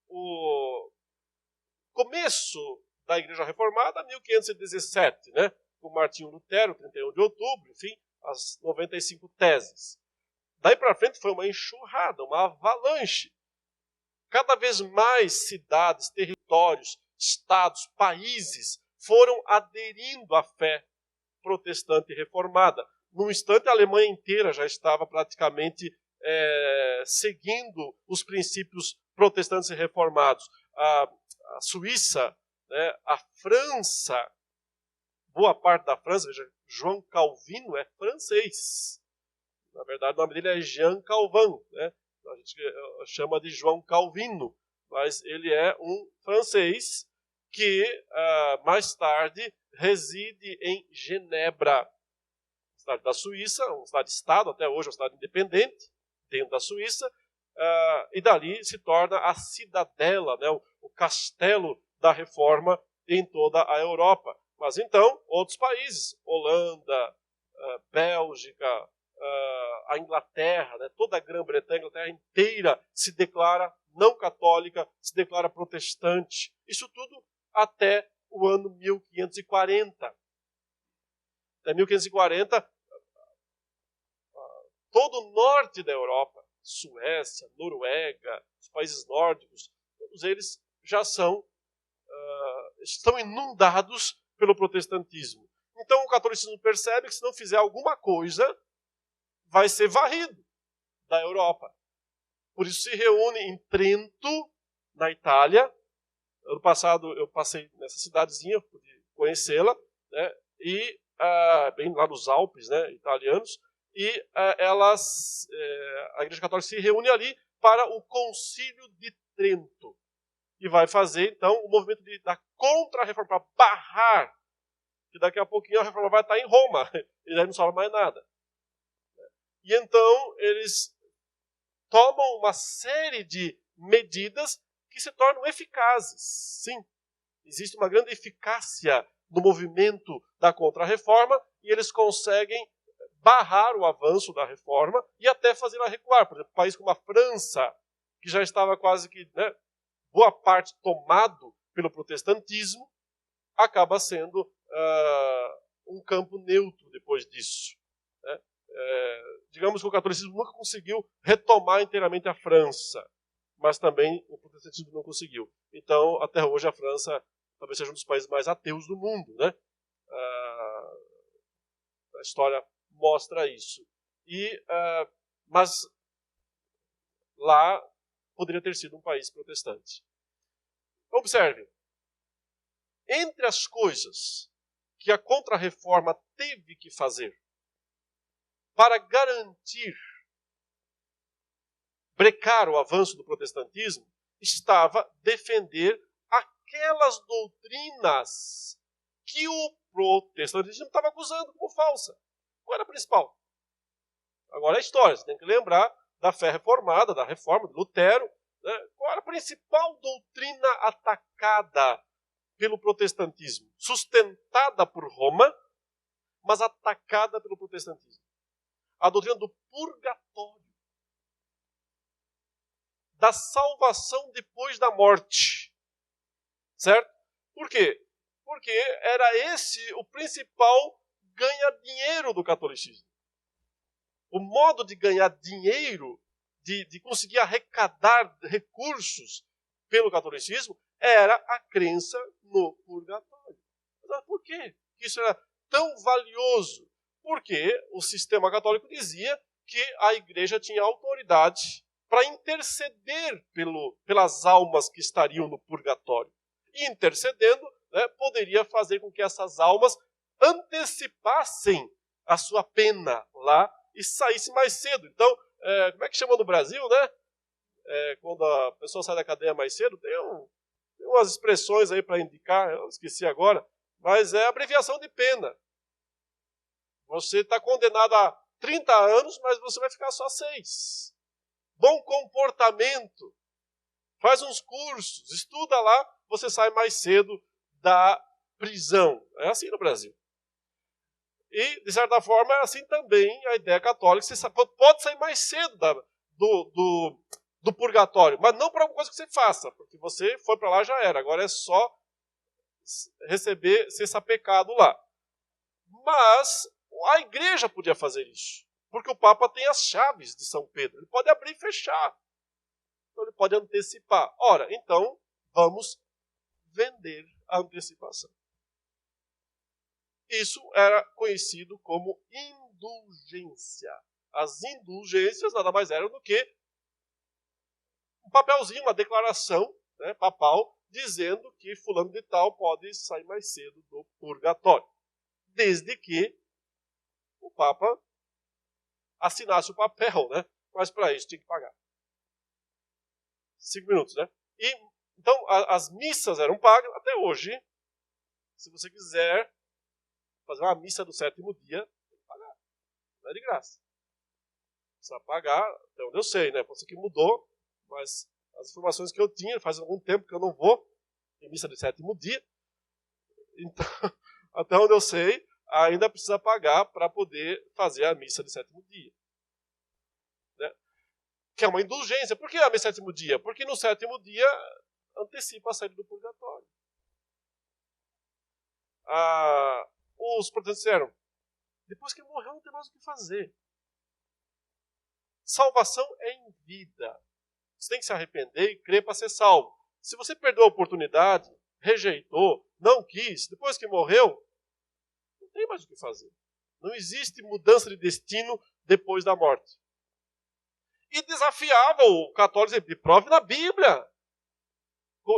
O começo da Igreja Reformada, 1517, né? Com Martinho Lutero, 31 de outubro, enfim, as 95 teses. Daí para frente foi uma enxurrada, uma avalanche. Cada vez mais cidades, territórios, estados, países foram aderindo à fé protestante reformada. Num instante, a Alemanha inteira já estava praticamente seguindo os princípios protestantes e reformados. A Suíça, né, a França, boa parte da França, veja, João Calvino é francês. Na verdade, o nome dele é Jean Calvin, né? A gente chama de João Calvino, mas ele é um francês que mais tarde reside em Genebra, cidade da Suíça, uma cidade-estado, até hoje uma cidade independente, dentro da Suíça, e dali se torna a cidadela, né, o castelo da reforma em toda a Europa. Mas então, outros países, Holanda, Bélgica, a Inglaterra, né, toda a Grã-Bretanha, a Inglaterra inteira se declara não católica, se declara protestante. Isso tudo até o ano 1540. Até 1540, todo o norte da Europa, Suécia, Noruega, os países nórdicos, todos eles já estão inundados pelo protestantismo. Então o catolicismo percebe que se não fizer alguma coisa, vai ser varrido da Europa. Por isso se reúne em Trento, na Itália. Ano passado eu passei nessa cidadezinha, pude conhecê-la, né, e bem lá nos Alpes, né, italianos, e a Igreja Católica se reúne ali para o Concílio de Trento. E vai fazer, então, o movimento da contra-reforma, para barrar, que daqui a pouquinho a reforma vai estar em Roma, e daí não sobra mais nada. E então eles tomam uma série de medidas que se tornam eficazes. Sim, existe uma grande eficácia no movimento da contra-reforma e eles conseguem barrar o avanço da reforma e até fazê-la recuar. Por exemplo, um país como a França, que já estava quase que boa parte tomado pelo protestantismo, acaba sendo um campo neutro depois disso. Né? Digamos que o catolicismo nunca conseguiu retomar inteiramente a França, mas também o protestantismo não conseguiu. Então, até hoje, a França talvez seja um dos países mais ateus do mundo. Né? A história mostra isso. Mas lá poderia ter sido um país protestante. Observe, entre as coisas que a Contra-Reforma teve que fazer para garantir, brecar o avanço do protestantismo, estava defender aquelas doutrinas que o protestantismo estava acusando como falsa. Qual era a principal? Agora é a história, você tem que lembrar da fé reformada, da reforma de Lutero. Né? Qual era a principal doutrina atacada pelo protestantismo? Sustentada por Roma, mas atacada pelo protestantismo. A doutrina do purgatório. Da salvação depois da morte. Certo? Por quê? Porque era esse o principal ganha-dinheiro do catolicismo. O modo de ganhar dinheiro, de conseguir arrecadar recursos pelo catolicismo, era a crença no purgatório. Mas por quê que isso era tão valioso? Porque o sistema católico dizia que a igreja tinha autoridade para interceder pelas almas que estariam no purgatório. E intercedendo, poderia fazer com que essas almas antecipassem a sua pena lá e saíssem mais cedo. Então, como é que chama no Brasil, né? Quando a pessoa sai da cadeia mais cedo, tem umas expressões aí para indicar, eu esqueci agora, mas é abreviação de pena. Você está condenado a 30 anos, mas você vai ficar só 6. Bom comportamento. Faz uns cursos, estuda lá, você sai mais cedo da prisão. É assim no Brasil. E, de certa forma, é assim também a ideia católica. Você pode sair mais cedo do purgatório, mas não para alguma coisa que você faça, porque você foi para lá já era. Agora é só receber, ser sapecado lá. Mas a igreja podia fazer isso, porque o Papa tem as chaves de São Pedro. Ele pode abrir e fechar. Então ele pode antecipar. Ora, então, vamos vender a antecipação. Isso era conhecido como indulgência. As indulgências nada mais eram do que um papelzinho, uma declaração papal, dizendo que fulano de tal pode sair mais cedo do purgatório. desde que o Papa assinasse o papel, né? Mas para isso tinha que pagar. 5 minutos, né? Então, as missas eram pagas até hoje. Se você quiser fazer uma missa do 7º dia, tem que pagar. Não é de graça. Precisa pagar, até onde eu sei, né? Pode ser que mudou, mas as informações que eu tinha, faz algum tempo que eu não vou em missa do 7º dia. Então, até onde eu sei, ainda precisa pagar para poder fazer a missa do 7º dia. Né? Que é uma indulgência. Por que a missa do 7º dia? Porque no 7º dia antecipa a saída do purgatório. Os protestantes disseram, depois que morreu não tem mais o que fazer. Salvação é em vida. Você tem que se arrepender e crer para ser salvo. Se você perdeu a oportunidade, rejeitou, não quis, depois que morreu, não tem mais o que fazer. Não existe mudança de destino depois da morte. E desafiava o católico, me prove na Bíblia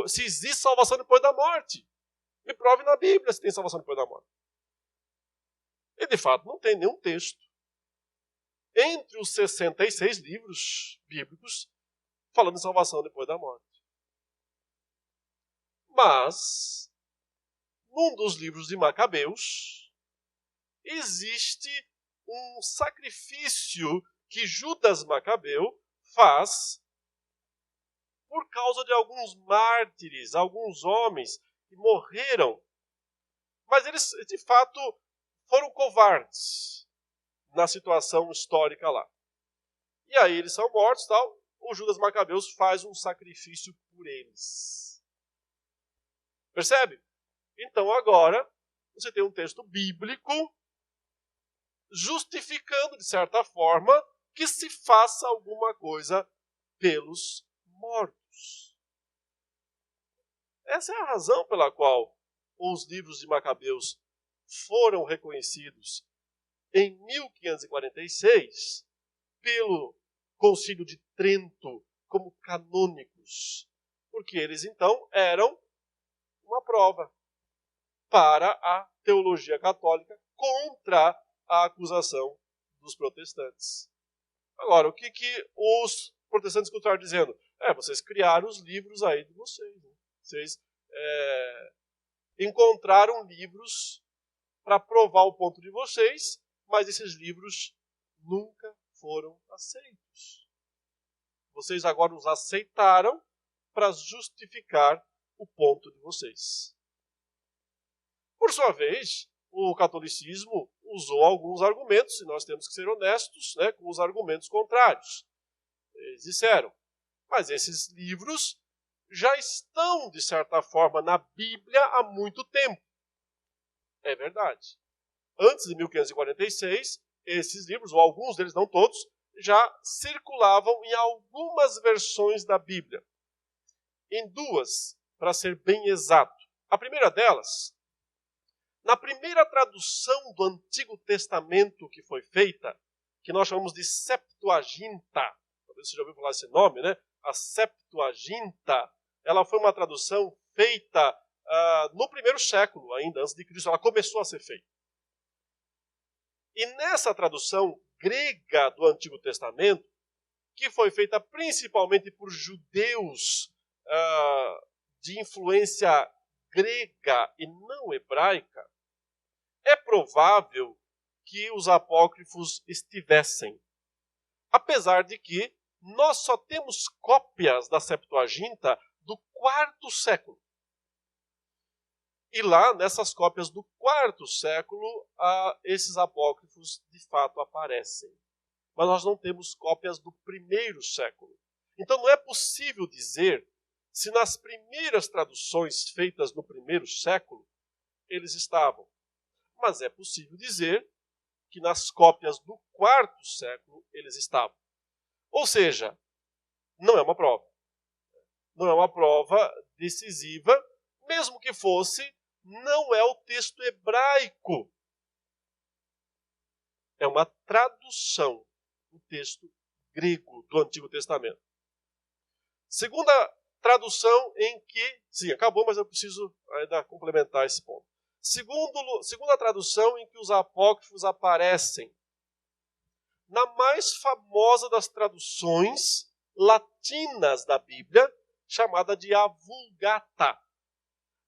se existe salvação depois da morte. Me prove na Bíblia se tem salvação depois da morte. E de fato não tem nenhum texto entre os 66 livros bíblicos falando de salvação depois da morte. Mas, num dos livros de Macabeus, existe um sacrifício que Judas Macabeu faz por causa de alguns mártires, alguns homens que morreram. Mas eles, de fato, foram covardes na situação histórica lá. E aí eles são mortos, tal. O Judas Macabeus faz um sacrifício por eles. Percebe? Então agora você tem um texto bíblico justificando, de certa forma, que se faça alguma coisa pelos mortos. Essa é a razão pela qual os livros de Macabeus foram reconhecidos em 1546 pelo Concílio de Trento como canônicos, porque eles então eram uma prova para a teologia católica contra a acusação dos protestantes. Agora, o que os protestantes continuaram dizendo? Vocês criaram os livros aí de vocês. Né? Vocês encontraram livros para provar o ponto de vocês, mas esses livros nunca foram aceitos. Vocês agora os aceitaram para justificar o ponto de vocês. Por sua vez, o catolicismo usou alguns argumentos, e nós temos que ser honestos, né, com os argumentos contrários. Eles disseram, mas esses livros já estão, de certa forma, na Bíblia há muito tempo. É verdade. Antes de 1546, esses livros, ou alguns deles, não todos, já circulavam em algumas versões da Bíblia. Em 2, para ser bem exato. A primeira delas, na primeira tradução do Antigo Testamento que foi feita, que nós chamamos de Septuaginta, talvez você já ouviu falar esse nome, né? A Septuaginta, ela foi uma tradução feita no primeiro século, ainda antes de Cristo, ela começou a ser feita. E nessa tradução grega do Antigo Testamento, que foi feita principalmente por judeus de influência grega e não hebraica, é provável que os apócrifos estivessem. Apesar de que nós só temos cópias da Septuaginta do 4º século. E lá, nessas cópias do 4º século, esses apócrifos de fato aparecem. Mas nós não temos cópias do 1º século. Então não é possível dizer se nas primeiras traduções feitas no 1º século eles estavam. Mas é possível dizer que nas cópias do 4º século eles estavam. Ou seja, não é uma prova. Não é uma prova decisiva, mesmo que fosse, não é o texto hebraico. É uma tradução do texto grego do Antigo Testamento. Segunda tradução em que... Sim, acabou, mas eu preciso ainda complementar esse ponto. Segunda tradução em que os apócrifos aparecem. Na mais famosa das traduções latinas da Bíblia, chamada de a Vulgata.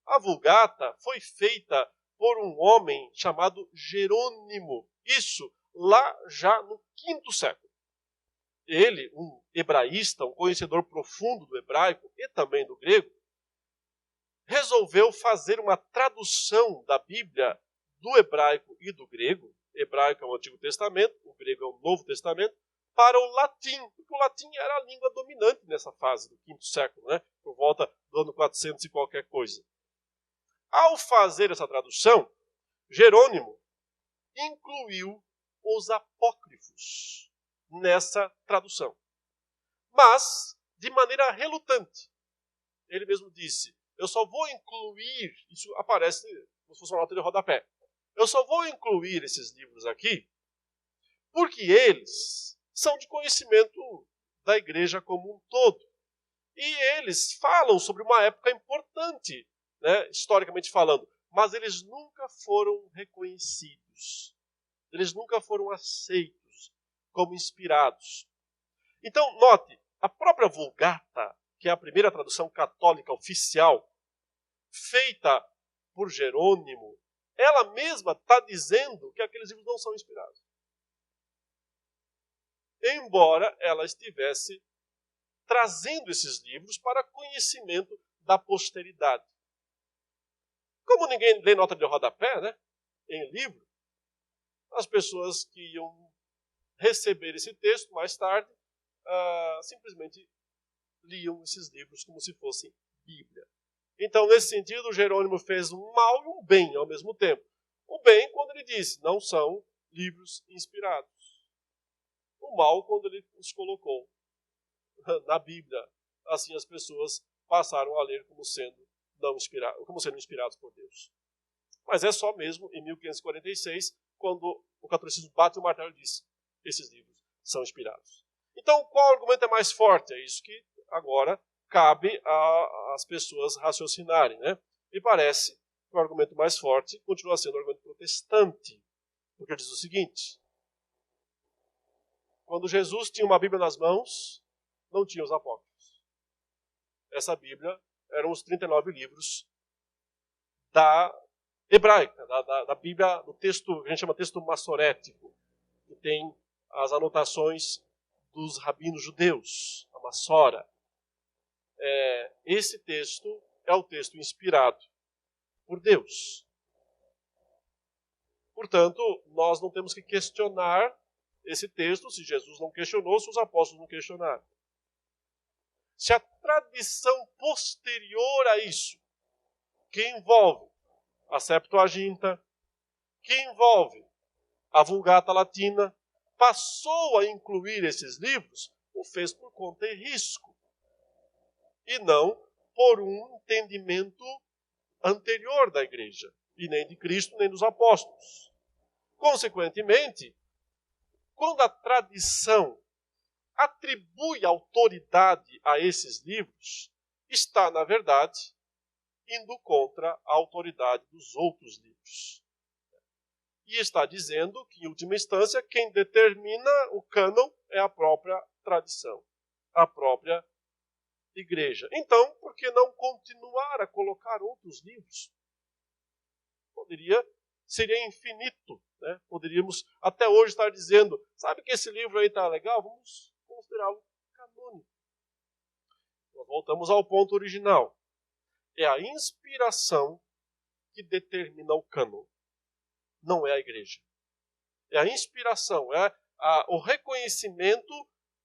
A Vulgata foi feita por um homem chamado Jerônimo. Isso lá já no V século. Ele, um hebraísta, um conhecedor profundo do hebraico e também do grego, resolveu fazer uma tradução da Bíblia do hebraico e do grego. Hebraico é o Antigo Testamento, o grego é o Novo Testamento, para o latim, porque o latim era a língua dominante nessa fase do V século, né? Por volta do ano 400 e qualquer coisa. Ao fazer essa tradução, Jerônimo incluiu os apócrifos nessa tradução. Mas, de maneira relutante. Ele mesmo disse, eu só vou incluir, isso aparece como se fosse uma nota de rodapé, eu só vou incluir esses livros aqui porque eles são de conhecimento da igreja como um todo. E eles falam sobre uma época importante, né, historicamente falando, mas eles nunca foram reconhecidos. Eles nunca foram aceitos como inspirados. Então, note, a própria Vulgata, que é a primeira tradução católica oficial, feita por Jerônimo, ela mesma está dizendo que aqueles livros não são inspirados. Embora ela estivesse trazendo esses livros para conhecimento da posteridade. Como ninguém lê nota de rodapé, né, em livro, as pessoas que iam receber esse texto mais tarde simplesmente liam esses livros como se fossem Bíblia. Então, nesse sentido, Jerônimo fez um mal e um bem ao mesmo tempo. O bem, quando ele disse, não são livros inspirados. O mal, quando ele os colocou na Bíblia. Assim, as pessoas passaram a ler como sendo inspirados por Deus. Mas é só mesmo em 1546, quando o catolicismo bate o martelo e diz, esses livros são inspirados. Então, qual argumento é mais forte? É isso que agora cabe às pessoas raciocinarem, né? E parece que o argumento mais forte continua sendo o argumento protestante. Porque ele diz o seguinte, quando Jesus tinha uma Bíblia nas mãos, não tinha os apócrifos. Essa Bíblia eram os 39 livros da hebraica, da Bíblia, do texto, que a gente chama texto massorético, que tem as anotações dos rabinos judeus, a Massora. Esse texto é o texto inspirado por Deus. Portanto, nós não temos que questionar esse texto, se Jesus não questionou, se os apóstolos não questionaram. Se a tradição posterior a isso, que envolve a Septuaginta, que envolve a Vulgata Latina, passou a incluir esses livros, o fez por conta e risco. E não por um entendimento anterior da igreja, e nem de Cristo, nem dos apóstolos. Consequentemente, quando a tradição atribui autoridade a esses livros, está, na verdade, indo contra a autoridade dos outros livros. E está dizendo que, em última instância, quem determina o cânon é a própria tradição, a própria igreja. Então, por que não continuar a colocar outros livros? Seria infinito, né? Poderíamos até hoje estar dizendo, sabe que esse livro aí está legal? Vamos considerá-lo canônico. Nós voltamos ao ponto original. É a inspiração que determina o cânon, não é a igreja. É a inspiração, o reconhecimento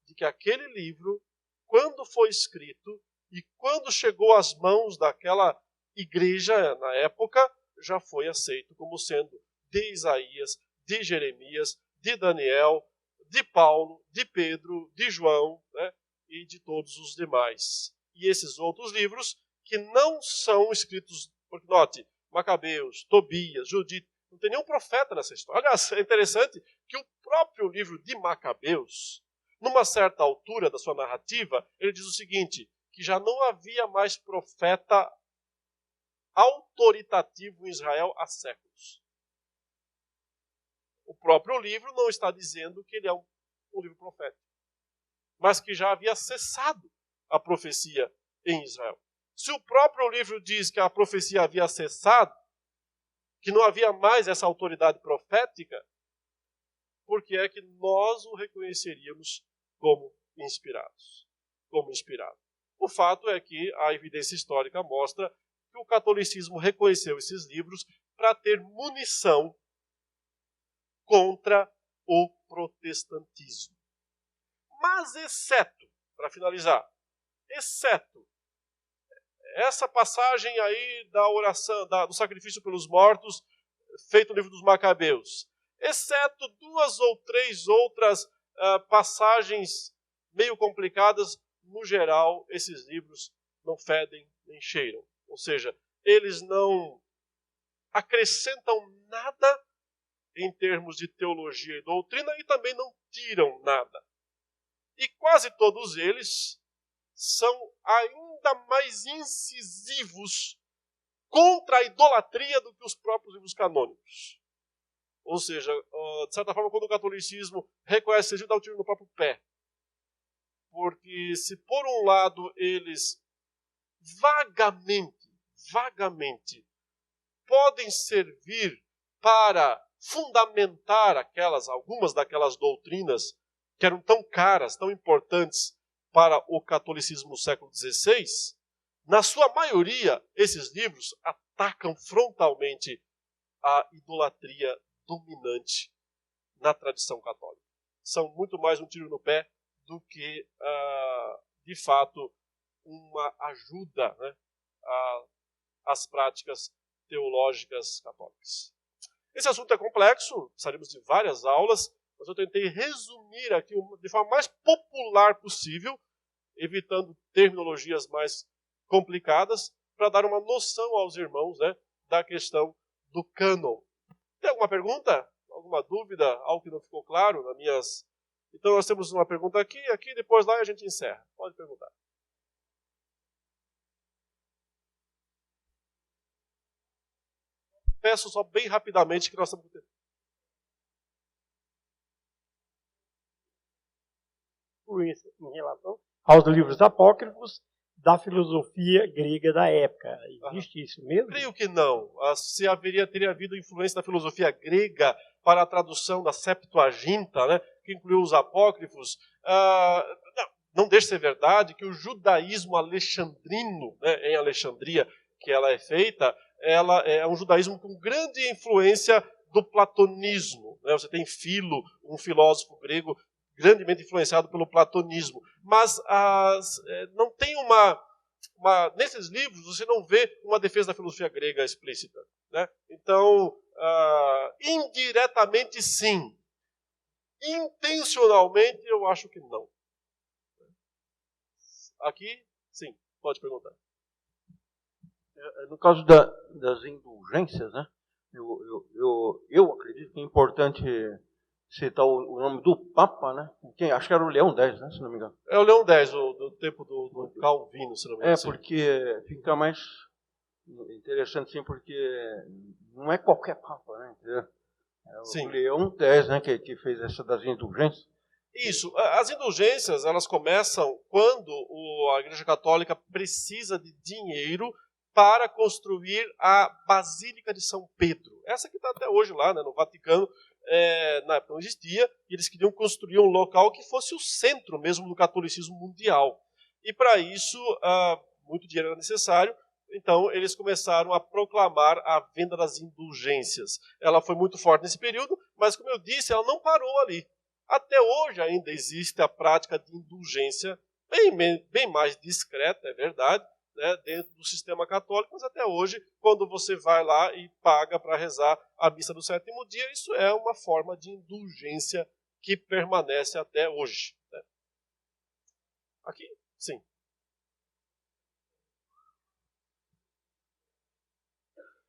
de que aquele livro, quando foi escrito e quando chegou às mãos daquela igreja na época, já foi aceito como sendo de Isaías, de Jeremias, de Daniel, de Paulo, de Pedro, de João, né, e de todos os demais. E esses outros livros que não são escritos, porque note, Macabeus, Tobias, Judite, não tem nenhum profeta nessa história. Aliás, é interessante que o próprio livro de Macabeus, numa certa altura da sua narrativa, ele diz o seguinte, que já não havia mais profeta autoritativo em Israel há séculos. O próprio livro não está dizendo que ele é um livro profético, mas que já havia cessado a profecia em Israel. Se o próprio livro diz que a profecia havia cessado, que não havia mais essa autoridade profética, por que é que nós o reconheceríamos como inspirados? Como inspirado. O fato é que a evidência histórica mostra que o catolicismo reconheceu esses livros para ter munição contra o protestantismo. Mas exceto, para finalizar, exceto essa passagem aí da oração, do sacrifício pelos mortos, feito no livro dos Macabeus, exceto 2 ou 3 outras passagens meio complicadas, no geral, esses livros não fedem nem cheiram. Ou seja, eles não acrescentam nada em termos de teologia e doutrina e também não tiram nada. E quase todos eles são ainda mais incisivos contra a idolatria do que os próprios livros canônicos. Ou seja, de certa forma, quando o catolicismo reconhece esse livro, dá um tiro no próprio pé. Porque se por um lado eles vagamente podem servir para fundamentar algumas daquelas doutrinas que eram tão caras, tão importantes para o catolicismo no século XVI, na sua maioria, esses livros atacam frontalmente a idolatria dominante na tradição católica. São muito mais um tiro no pé do que, de fato, uma ajuda, né, às práticas teológicas católicas. Esse assunto é complexo, precisaríamos de várias aulas, mas eu tentei resumir aqui de forma mais popular possível, evitando terminologias mais complicadas, para dar uma noção aos irmãos, né, da questão do cânon. Tem alguma pergunta? Alguma dúvida? Algo que não ficou claro nas minhas... Então nós temos uma pergunta aqui, depois lá e a gente encerra. Pode perguntar. Peço só bem rapidamente que nós estamos... Em relação aos livros apócrifos da filosofia grega da época. Existe isso mesmo? Creio que não. Se teria havido influência da filosofia grega para a tradução da Septuaginta, né, que incluiu os apócrifos, não deixa de ser verdade que o judaísmo alexandrino, né, em Alexandria, que ela é feita, ela é um judaísmo com grande influência do platonismo. Né? Você tem Filo, um filósofo grego grandemente influenciado pelo platonismo. Mas não tem nesses livros você não vê uma defesa da filosofia grega explícita. Né? Então, indiretamente sim. Intencionalmente eu acho que não. Aqui, sim, pode perguntar. No caso das indulgências, né? Eu acredito que é importante citar o nome do Papa, né? Acho que era o Leão X, né? Se não me engano. É o Leão X, do tempo do Calvino, se não me engano. Porque fica mais interessante, sim, porque não é qualquer Papa, né? É o Leão X, né? Que fez essa das indulgências. Isso. As indulgências, elas começam quando a Igreja Católica precisa de dinheiro para construir a Basílica de São Pedro. Essa que está até hoje lá, né, no Vaticano, na época não existia, e eles queriam construir um local que fosse o centro mesmo do catolicismo mundial. E para isso, muito dinheiro era necessário, então eles começaram a proclamar a venda das indulgências. Ela foi muito forte nesse período, mas como eu disse, ela não parou ali. Até hoje ainda existe a prática de indulgência, bem mais discreta, é verdade, né, dentro do sistema católico, mas até hoje, quando você vai lá e paga para rezar a missa do sétimo dia, isso é uma forma de indulgência que permanece até hoje. Né? Aqui, sim.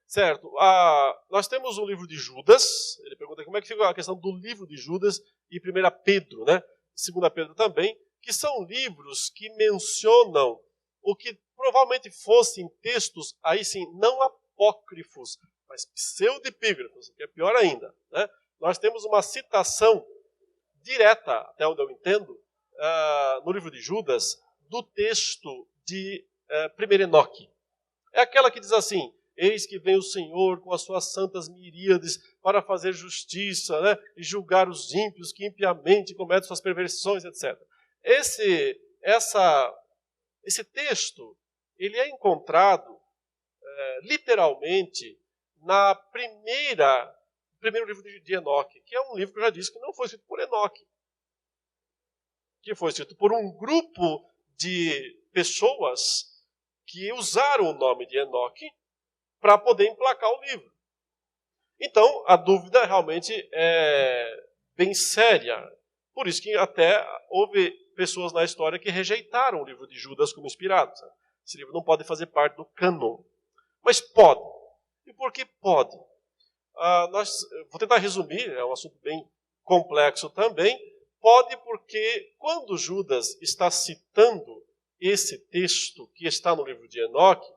Certo. Nós temos o livro de Judas. Ele pergunta como é que fica a questão do livro de Judas e 1 Pedro, né? 2 Pedro também, que são livros que mencionam o que provavelmente fossem textos, aí sim, não apócrifos, mas pseudepígrafos, que é pior ainda. Né? Nós temos uma citação direta, até onde eu entendo, no livro de Judas, do texto de 1 Enoque. É aquela que diz assim: eis que vem o Senhor com as suas santas miríades para fazer justiça, né, e julgar os ímpios que impiamente cometem suas perversões, etc. Esse texto, ele é encontrado literalmente no primeiro livro de Enoque, que é um livro que eu já disse que não foi escrito por Enoque, que foi escrito por um grupo de pessoas que usaram o nome de Enoque para poder emplacar o livro. Então, a dúvida realmente é bem séria. Por isso que até houve pessoas na história que rejeitaram o livro de Judas como inspirado. Esse livro não pode fazer parte do cânon. Mas pode. E por que pode? Vou tentar resumir, é um assunto bem complexo também. Pode porque quando Judas está citando esse texto que está no livro de Enoque,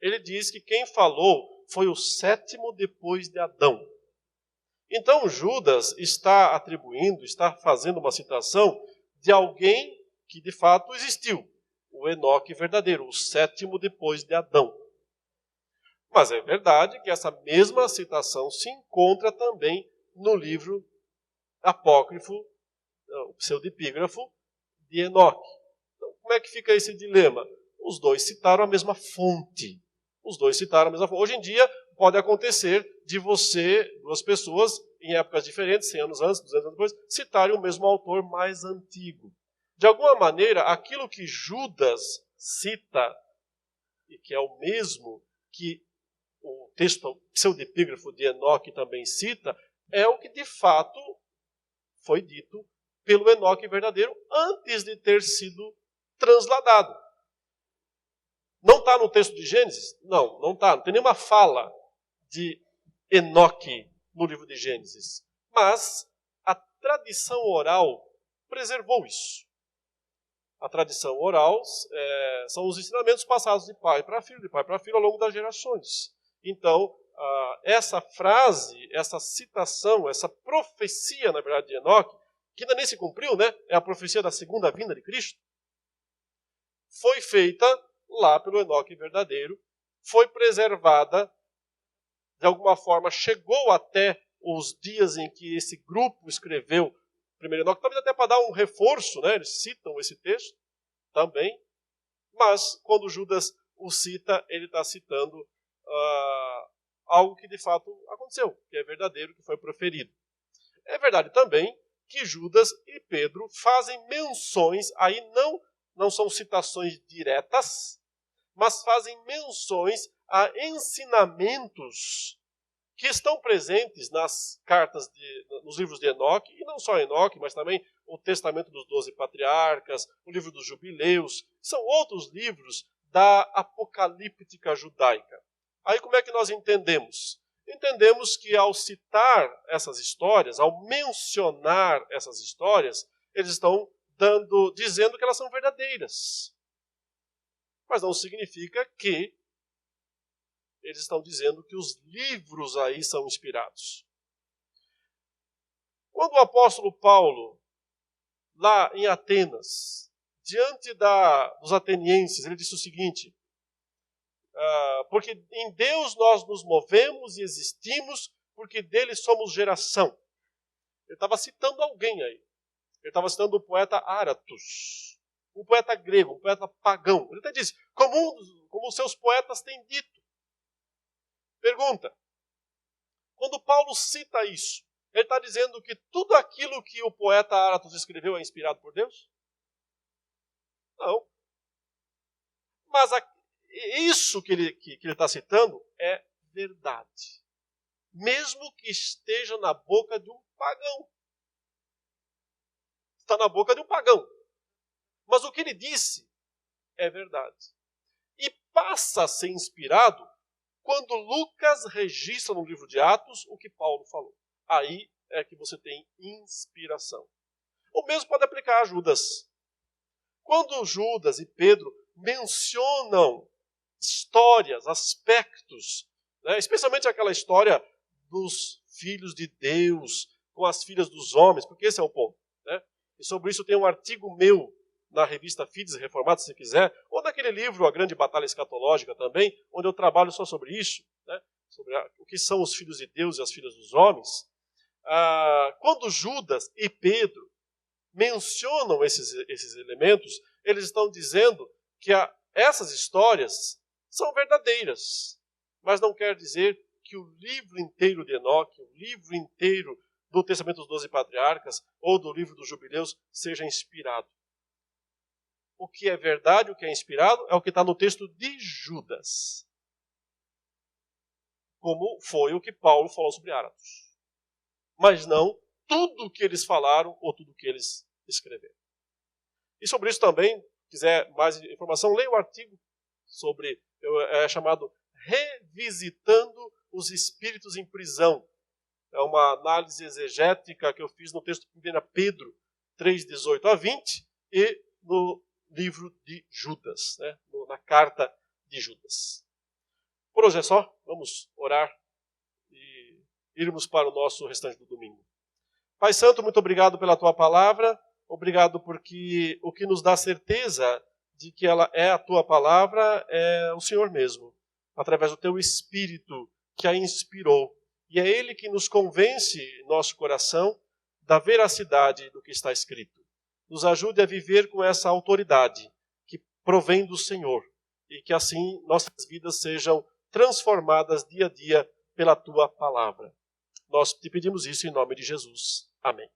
ele diz que quem falou foi o 7º depois de Adão. Então Judas está fazendo uma citação de alguém que de fato existiu, o Enoque verdadeiro, o 7º depois de Adão. Mas é verdade que essa mesma citação se encontra também no livro apócrifo, o pseudepígrafo de Enoque. Então, como é que fica esse dilema? Os dois citaram a mesma fonte. Hoje em dia, pode acontecer de duas pessoas, em épocas diferentes, 100 anos antes, 200 anos depois, citarem o mesmo autor mais antigo. De alguma maneira, aquilo que Judas cita, e que é o mesmo que o texto pseudepígrafo de Enoque também cita, é o que de fato foi dito pelo Enoque verdadeiro antes de ter sido transladado. Não está no texto de Gênesis? Não está. Não tem nenhuma fala de Enoque no livro de Gênesis. Mas a tradição oral preservou isso. A tradição oral são os ensinamentos passados de pai para filho ao longo das gerações. Então, essa frase, essa citação, essa profecia, na verdade, de Enoque, que ainda nem se cumpriu, né? É a profecia da segunda vinda de Cristo, foi feita lá pelo Enoque verdadeiro, foi preservada, de alguma forma, chegou até os dias em que esse grupo escreveu o primeiro Enoque, talvez até para dar um reforço, né? Eles citam esse texto também, mas quando Judas o cita, ele está citando algo que de fato aconteceu, que é verdadeiro, que foi proferido. É verdade também que Judas e Pedro fazem menções, aí não são citações diretas, mas fazem menções a ensinamentos que estão presentes nas cartas, nos livros de Enoque, e não só Enoque, mas também o Testamento dos 12 Patriarcas, o livro dos Jubileus, são outros livros da apocalíptica judaica. Aí como é que nós entendemos? Entendemos que ao citar essas histórias, ao mencionar essas histórias, eles estão dizendo que elas são verdadeiras. Mas não significa que eles estão dizendo que os livros aí são inspirados. Quando o apóstolo Paulo, lá em Atenas, diante dos atenienses, ele disse o seguinte: porque em Deus nós nos movemos e existimos, porque dele somos geração. Ele estava citando alguém aí. Ele estava citando o poeta Aratus, um poeta grego, um poeta pagão. Ele até disse, como os seus poetas têm dito. Pergunta, quando Paulo cita isso, ele está dizendo que tudo aquilo que o poeta Aratus escreveu é inspirado por Deus? Não. Mas isso que ele está citando é verdade. Mesmo que esteja na boca de um pagão. Está na boca de um pagão. Mas o que ele disse é verdade. E passa a ser inspirado quando Lucas registra no livro de Atos o que Paulo falou. Aí é que você tem inspiração. O mesmo pode aplicar a Judas. Quando Judas e Pedro mencionam histórias, aspectos, né? Especialmente aquela história dos filhos de Deus com as filhas dos homens, porque esse é o ponto, né? E sobre isso tem um artigo meu na revista Fides Reformados, se quiser, ou naquele livro A Grande Batalha Escatológica também, onde eu trabalho só sobre isso, né? Sobre o que são os filhos de Deus e as filhas dos homens. Quando Judas e Pedro mencionam esses elementos, eles estão dizendo que essas histórias são verdadeiras, mas não quer dizer que o livro inteiro de Enoque, o livro inteiro do Testamento dos 12 Patriarcas ou do livro dos Jubileus seja inspirado. O que é verdade, o que é inspirado, é o que está no texto de Judas. Como foi o que Paulo falou sobre Atos. Mas não tudo o que eles falaram ou tudo o que eles escreveram. E sobre isso também, se quiser mais informação, leia o artigo sobre, é chamado Revisitando os Espíritos em Prisão. É uma análise exegética que eu fiz no texto de 1 Pedro 3, 18 a 20 e no livro de Judas, né? Na carta de Judas. Por hoje é só, vamos orar e irmos para o nosso restante do domingo. Pai Santo, muito obrigado pela tua palavra, obrigado porque o que nos dá certeza de que ela é a tua palavra é o Senhor mesmo, através do teu Espírito que a inspirou. E é Ele que nos convence, nosso coração, da veracidade do que está escrito. Nos ajude a viver com essa autoridade que provém do Senhor e que assim nossas vidas sejam transformadas dia a dia pela tua palavra. Nós te pedimos isso em nome de Jesus. Amém.